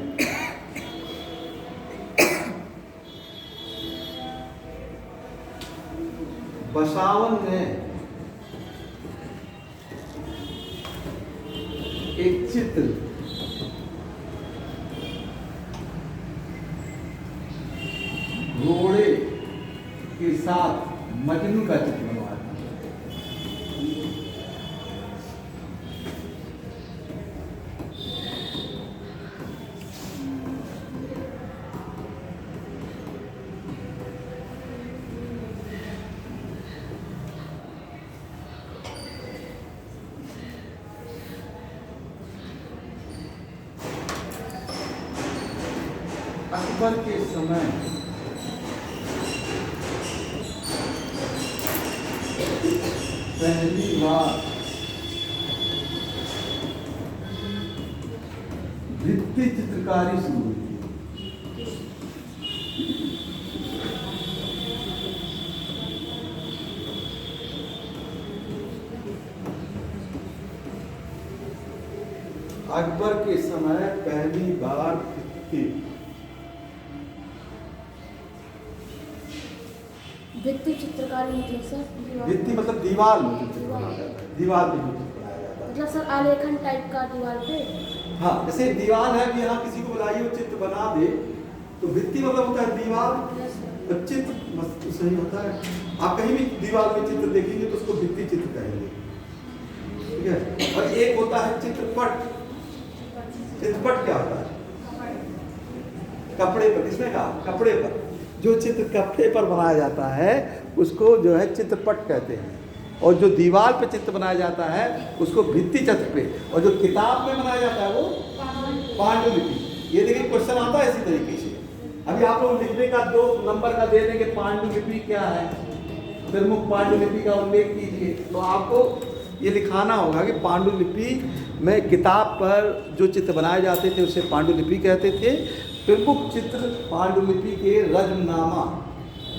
बसावन ने एक चित्र घोड़े के साथ मजनू का चित्र बनवाया था। अकबर के समय पहली बार भित्ति चित्रकारी शुरू हुई। अकबर के समय पहली बार भित्ति चित्रकारी मतलब सर भित्ति मतलब दीवार में चित्र बनाया जाता है, दीवार में चित्र बनाया जाता है। मतलब सर आलेखन टाइप का दीवार पे। हाँ, जैसे दीवार है कि यहाँ किसी को बुलाइए वो चित्र बना दे, तो भित्ति मतलब होता है दीवार, और चित्र मस्त सही होता है। आप कहीं भी दीवार में चित्र देखेंगे तो उसको भित्ति चित्र कहेंगे, ठीक है। और एक होता है चित्रपट। चित्रपट क्या होता है? कपड़े पर, किसने कहा? कपड़े पर जो चित्र कपड़े पर बनाया जाता है उसको जो है चित्रपट कहते हैं, और जो दीवार पे चित्र बनाया जाता है उसको भित्ति चित्र पे, और जो किताब में बनाया जाता है वो पांडुलिपि। ये देखिए क्वेश्चन आता है इसी तरीके से। अभी आप लोग लिखने का 2 नंबर का दे देंगे, पांडुलिपि क्या है, प्रमुख पांडुलिपि का उल्लेख कीजिए, तो आपको ये लिखाना होगा कि पांडुलिपि में किताब पर जो चित्र बनाए जाते थे उसे पांडुलिपि कहते थे। प्रमुख चित्र पांडुलिपि के रजमनामा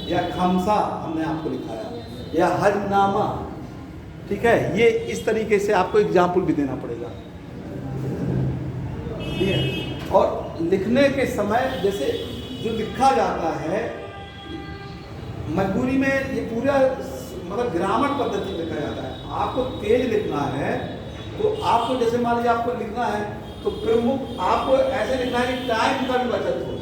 या खमसा हमने आपको लिखाया, या हजनामा, ठीक है। ये इस तरीके से आपको एग्जाम्पल भी देना पड़ेगा, ठीक है। और लिखने के समय जैसे जो लिखा जाता है मजबूरी में, ये पूरा मतलब ग्रामर पद्धति लिखा जाता है। आपको तेज लिखना है तो आपको जैसे मान लीजिए आपको लिखना है तो प्रमुख आपको ऐसे लिखना है कि टाइम का भी बचत हो,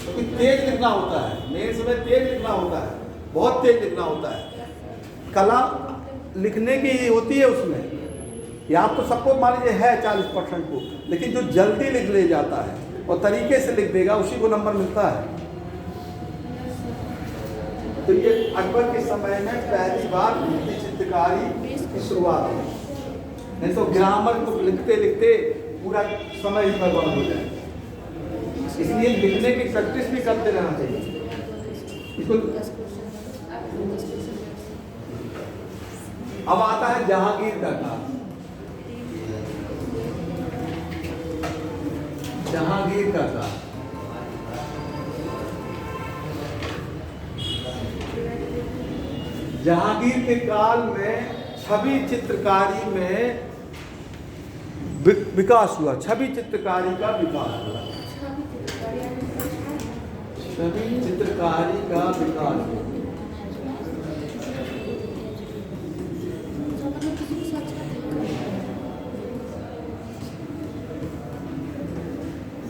क्योंकि तेज लिखना होता है, मेन समय तेज लिखना होता है, बहुत तेज लिखना होता है। कला लिखने की होती है उसमें, या आप तो सबको मान लीजिए है 40% को, लेकिन जो जल्दी लिख ले जाता है और तरीके से लिख देगा उसी को नंबर मिलता है। तो ये अकबर के समय में पहली बार भित्ति चित्रकारी की शुरुआत हुई, नहीं तो ग्रामर को लिखते लिखते पूरा समय ही बर्बाद हो जाए। इसलिए लिखने की प्रैक्टिस भी करते रहना चाहिए। इसको अब आता है जहांगीर का काल। जहांगीर का काल जहांगीर के काल में छवि चित्रकारी में विकास हुआ, छवि चित्रकारी का विकास हुआ, छवि चित्रकारी का विकास हुआ।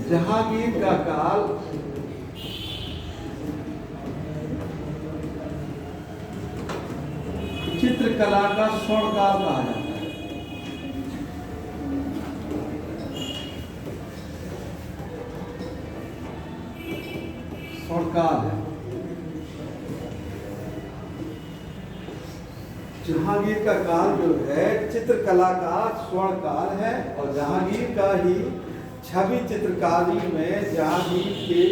जहांगीर का काल चित्रकला का स्वर्ण काल कहा जाता है। स्वर्ण काल है। जहांगीर का काल जो है चित्रकला का स्वर्ण काल है, और जहांगीर का ही छवि चित्रकारी में जहांगीर के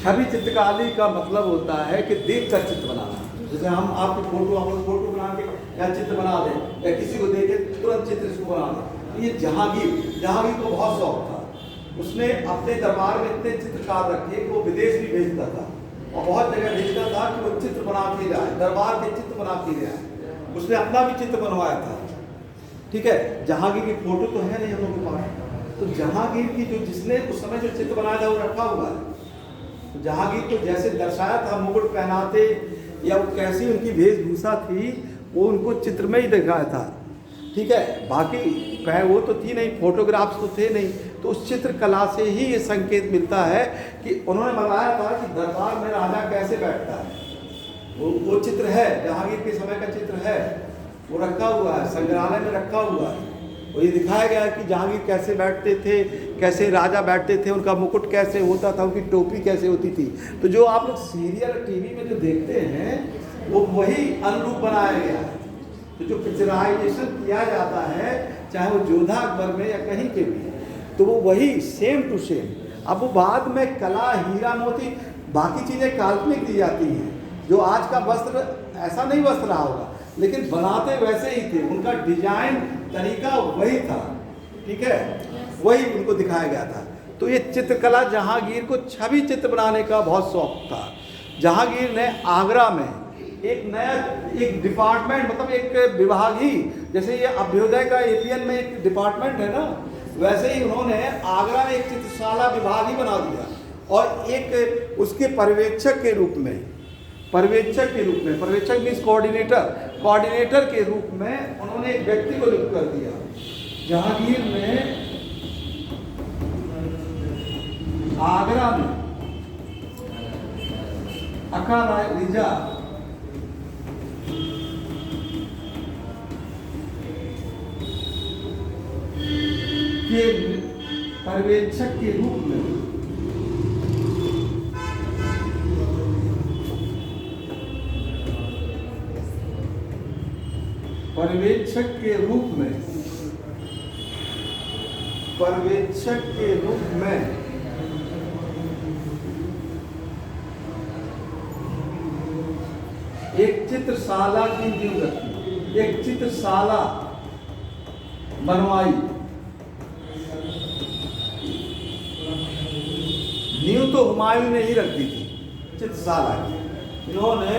छवि चित्रकारी का मतलब होता है कि देख कर चित्र बनाना। जैसे हम आपकी फोटो बना के या चित्र बना दें, या किसी को देखे तुरंत चित्र इसको बना दें। ये जहांगीर को बहुत शौक था। उसने अपने दरबार में इतने चित्रकार रखे कि वो विदेश भी भेजता था, और बहुत जगह भेजता था कि वो चित्र बना के लाए, दरबार के चित्र बना के ले आए। उसने अपना भी चित्र बनवाया था, ठीक है। जहांगीर की फोटो तो है नहीं हम लोग के पास, तो जहांगीर की जो जिसने उस समय जो चित्र बनाया था वो रखा हुआ है। तो जहांगीर को जैसे दर्शाया था, मुकुट पहनाते या वो कैसी उनकी वेशभूषा थी, वो उनको चित्र में ही दिखाया था, ठीक है। बाकी वो तो थी नहीं, फोटोग्राफ्स तो थे नहीं, तो उस चित्रकला से ही ये संकेत मिलता है कि उन्होंने बताया था कि दरबार में राजा कैसे बैठता है। वो चित्र है, जहांगीर के समय का चित्र है, वो रखा हुआ है, संग्रहालय में रखा हुआ है। और ये दिखाया गया है कि जहांगीर कैसे बैठते थे, कैसे राजा बैठते थे, उनका मुकुट कैसे होता था, उनकी टोपी कैसे होती थी। तो जो आप लोग सीरियल टीवी में जो देखते हैं वो वही अनुरूप बनाया गया है, तो जो पिक्चराइजेशन किया जाता है, चाहे वो जोधा अकबर में या कहीं के भी, तो वो वही सेम टू सेम। अब वो बाद में कला, हीरा मोती, बाकी चीज़ें काल्पनिक दी जाती हैं। जो आज का वस्त्र ऐसा नहीं वस्त्र रहा होगा, लेकिन बनाते वैसे ही थे, उनका डिजाइन तरीका वही था, ठीक है, वही उनको दिखाया गया था। तो ये चित्रकला, जहांगीर को छवि चित्र बनाने का बहुत शौक था। जहांगीर ने आगरा में एक नया एक डिपार्टमेंट, मतलब एक विभाग ही, जैसे ये अभ्युदय का एपीएन में एक डिपार्टमेंट है ना, वैसे ही उन्होंने आगरा में एक चित्रशाला विभाग ही बना दिया। और एक उसके पर्यवेक्षक के रूप में, पर्यवेक्षक मीन्स कोऑर्डिनेटर के रूप में उन्होंने एक व्यक्ति को नियुक्त कर दिया। जहांगीर ने आगरा में अकाराइजा के पर्यवेक्षक के रूप में एक चित्रशाला की नींव रखी, एक चित्रशाला बनवाई। नींव तो हुमायूं ने ही रखी थी चित्रशाला की। इन्होंने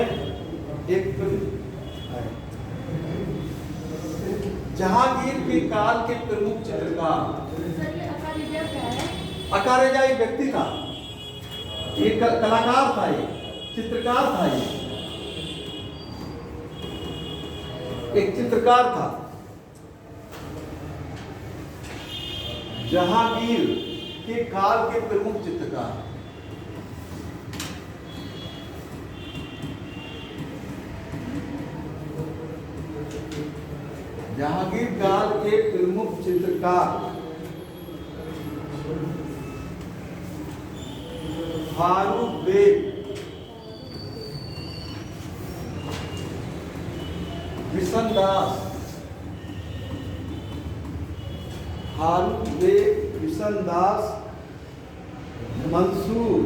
एक जहांगीर के काल के प्रमुख चित्रकार, अकारेजा एक व्यक्ति था, एक कलाकार था, एक चित्रकार था, एक चित्रकार था। जहांगीर के काल के प्रमुख चित्रकार। जहांगीर काल के प्रमुख चित्रकार फारूक बेग, बिशनदास, फारूक बेग, बिशनदास, मंसूर,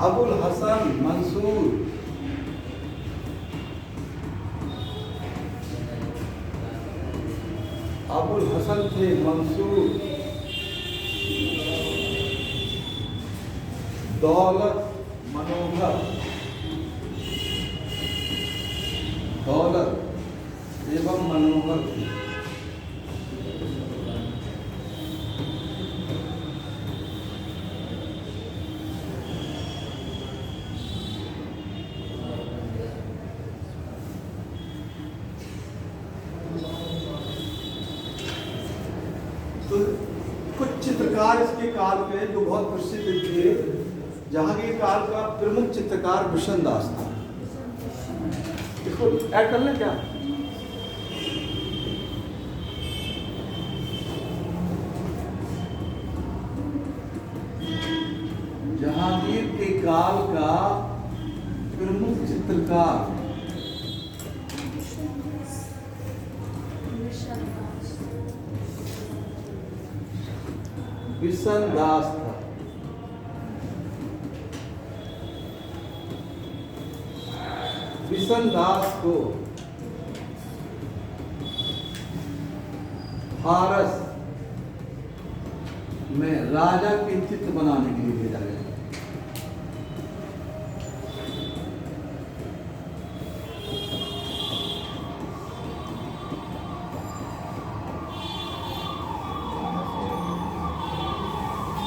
अबुल हसन मंसूर, अबुल हसन थे मंसूर, दौलत मनोहर, दौलत एवं मनोहर थे। तो कुछ चित्रकार इसके काल में जो बहुत प्रसिद्ध थे, जहांगीर काल का प्रमुख चित्रकार बिशनदास था। इसको ऐड कर लें क्या? जहांगीर के काल का प्रमुख चित्रकार बिशनदास था। बिशनदास को फारस में राजा के चित्र बनाने के लिए भेजा गया।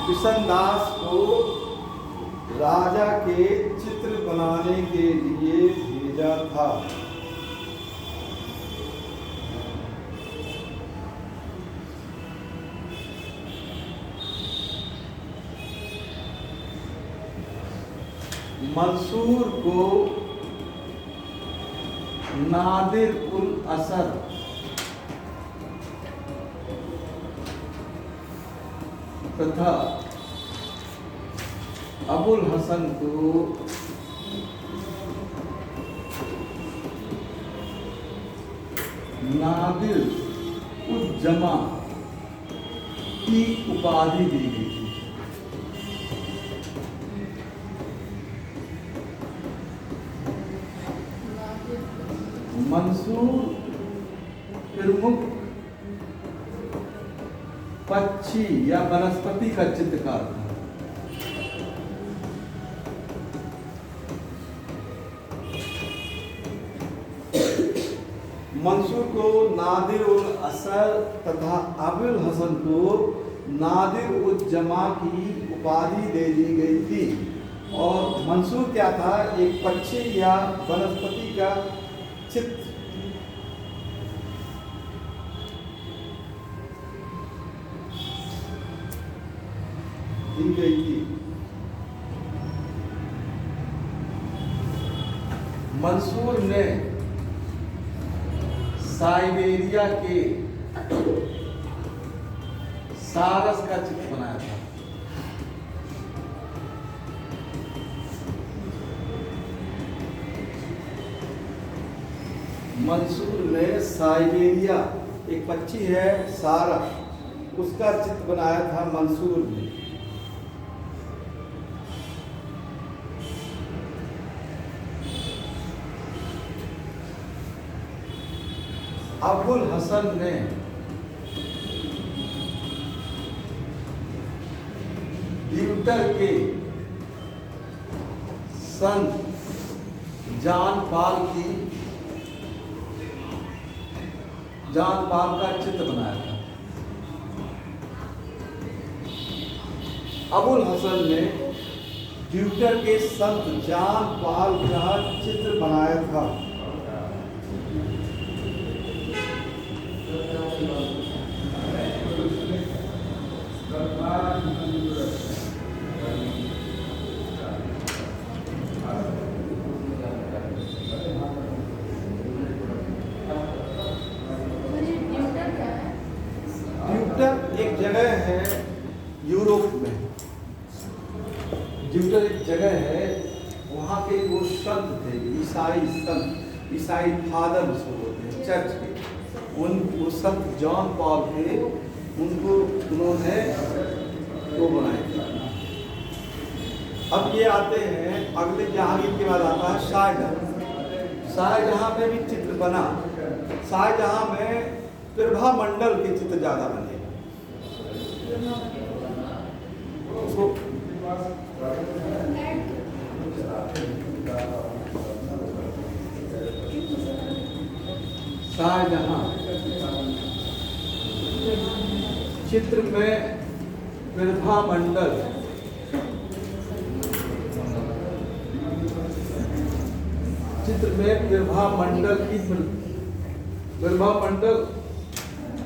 बिशनदास को राजा के चित्र बनाने के लिए भेजा था। मंसूर को नादिर उल असर तथा अबुल हसन को नादिर उज जमा की उपाधि दी गई थी। मंसूर प्रमुख पक्षी या वनस्पति का चित्रकार था। मंसूर को नादिर उल असर तथा अबुल हसन को नादिर उज जमा की उपाधि दे दी गई थी। और मंसूर क्या था? एक पक्षी या वनस्पति का चित्र दी गई थी। मंसूर ने साइबेरिया के सारस का चित्र बनाया था। मंसूर ने साइबेरिया, एक पक्षी है सारस, उसका चित्र बनाया था मंसूर ने। अबुल हसन ने ट्यूटर के संत जॉन पॉल का चित्र बनाया था। अबुल हसन ने ट्यूटर के संत जॉन पॉल का चित्र बनाया था। एक जगह है यूरोप में, ज्यूटर एक जगह है, वहाँ के वो संत थे, ईसाई फादर उसको बोलते हैं, चर्च के। वो संत जॉन पॉल थे, उन्होंने वो बनाए थे। अब ये आते हैं अगले जहांगीर के बाद आता है शाहजहां में भी चित्र बना। शाहजहां में प्रभा मंडल के चित्र ज्यादा बने। शाहजहां चित्र में प्रभा मंडल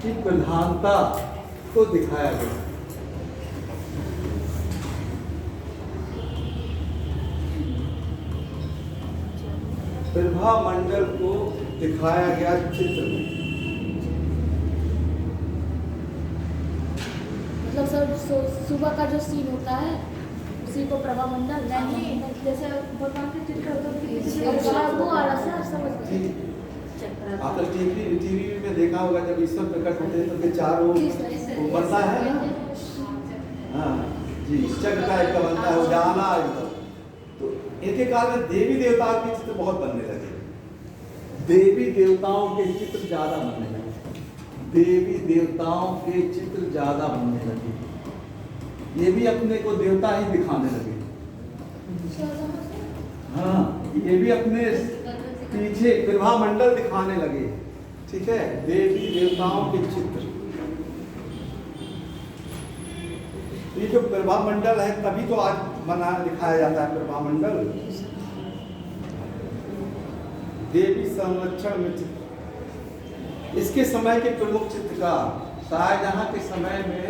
की प्रधानता को दिखाया गया। प्रभा मंडल को दिखाया गया चित्र में। मतलब सर सुबह का जो सीन होता है उसी को प्रभा मंडल नहीं, जैसे भगवान के चित्र होता है वो वाला सर समझ गए। आपने टीवी में देखा होगा जब ईश्वर प्रकट होते हैं तो के चारों बनता है। हाँ जी, चक्र टाइप का बनता है, उजाला एकदम। तो इनके काल में देवी देवताओं के चित्र बहुत बनने लगे। देवी देवताओं के चित्र ज्यादा बनने लगे। ये भी अपने को देवता ही दिखाने लगे। हाँ, ये भी अपने पीछे प्रभा मंडल दिखाने लगे। ठीक है, देवी देवताओं के चित्र। ये जो प्रभा मंडल है तभी तो आज दिखाया जाता है प्रभा मंडल। देवी संरक्षण में चित्र। इसके समय के प्रमुख चित्रकार शाहजहां के समय में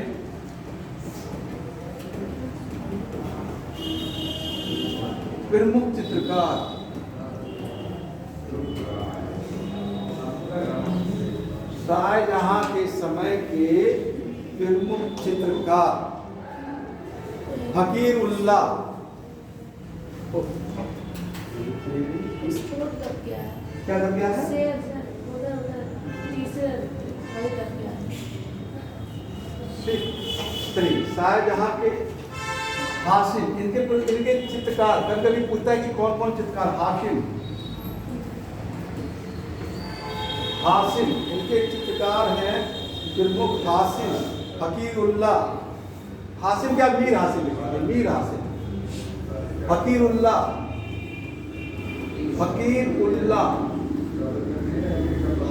प्रमुख चित्रकार शाहजहां के समय के प्रमुख चित्रकार फकीरुल्लाह। क्या लग गया है? चलिए शाहजहां के हासिल, इनके चित्रकार, कभी पूछता है कि कौन कौन चित्रकार। हासिल इनके चित्रकार हैं प्रमुख। हासिल, फकीरुल्लाह, हासिल क्या, मीर हासिल लिखेंगे, मीर हासिल, फकीरुल्लाह,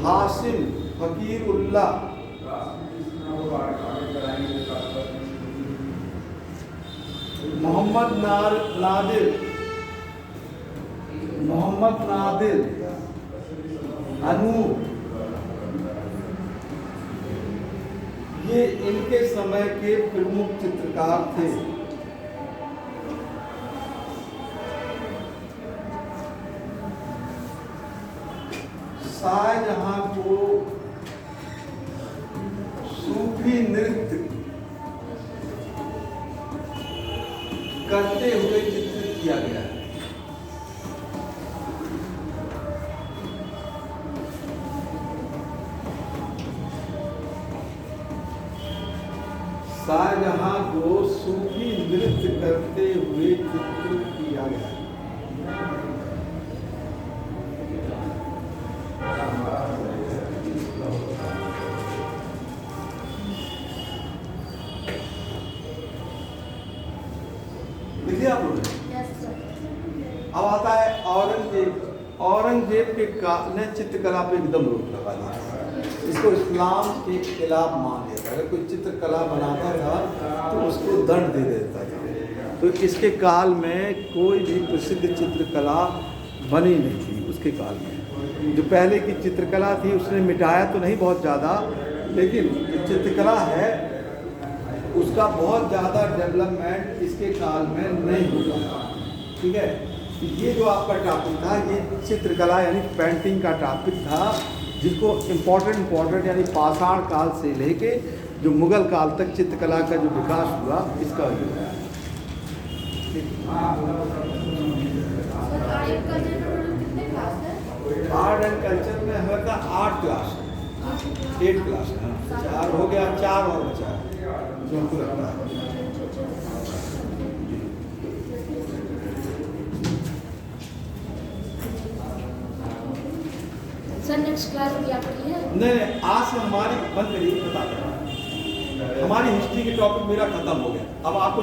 हासिल, फकीरुल्लाह, मोहम्मद नादिर, अनूप, ये इनके समय के प्रमुख चित्रकार थे। शाहजहां को सूफी नृत्य करते हुए चित्रित किया गया है। शाहजहां को सूफी नृत्य करते हुए चित्रित किया गया है। देखिए आप लोग, अब आता है औरंगजेब के ने चित्रकला पे एकदम रोक लगा दिया। इसको इस्लाम के खिलाफ मान लिया था। अगर कोई चित्रकला बनाता था तो उसको दंड दे देता था। तो इसके काल में कोई भी प्रसिद्ध चित्रकला बनी नहीं थी। उसके काल में जो पहले की चित्रकला थी उसने मिटाया तो नहीं बहुत ज़्यादा, लेकिन जो चित्रकला है उसका बहुत ज़्यादा डेवलपमेंट इसके काल में नहीं हुआ। ठीक है, ये जो आपका टॉपिक था ये चित्रकला यानी पेंटिंग का टॉपिक था, जिसको इम्पोर्टेंट यानी पाषाण काल से लेके जो मुगल काल तक चित्रकला का जो विकास हुआ इसका ये है। आर्ट एंड कल्चर में हमारा 8 क्लास है, 8 क्लास है। 4 हो गया, 4 और बचा है जो हमको लगता है। सर नेक्स्ट क्लास भी आपकी है? नहीं, आज से हमारी बंद करिए, बता दें हमारी हिस्ट्री के टॉपिक मेरा खत्म हो गया। अब आपको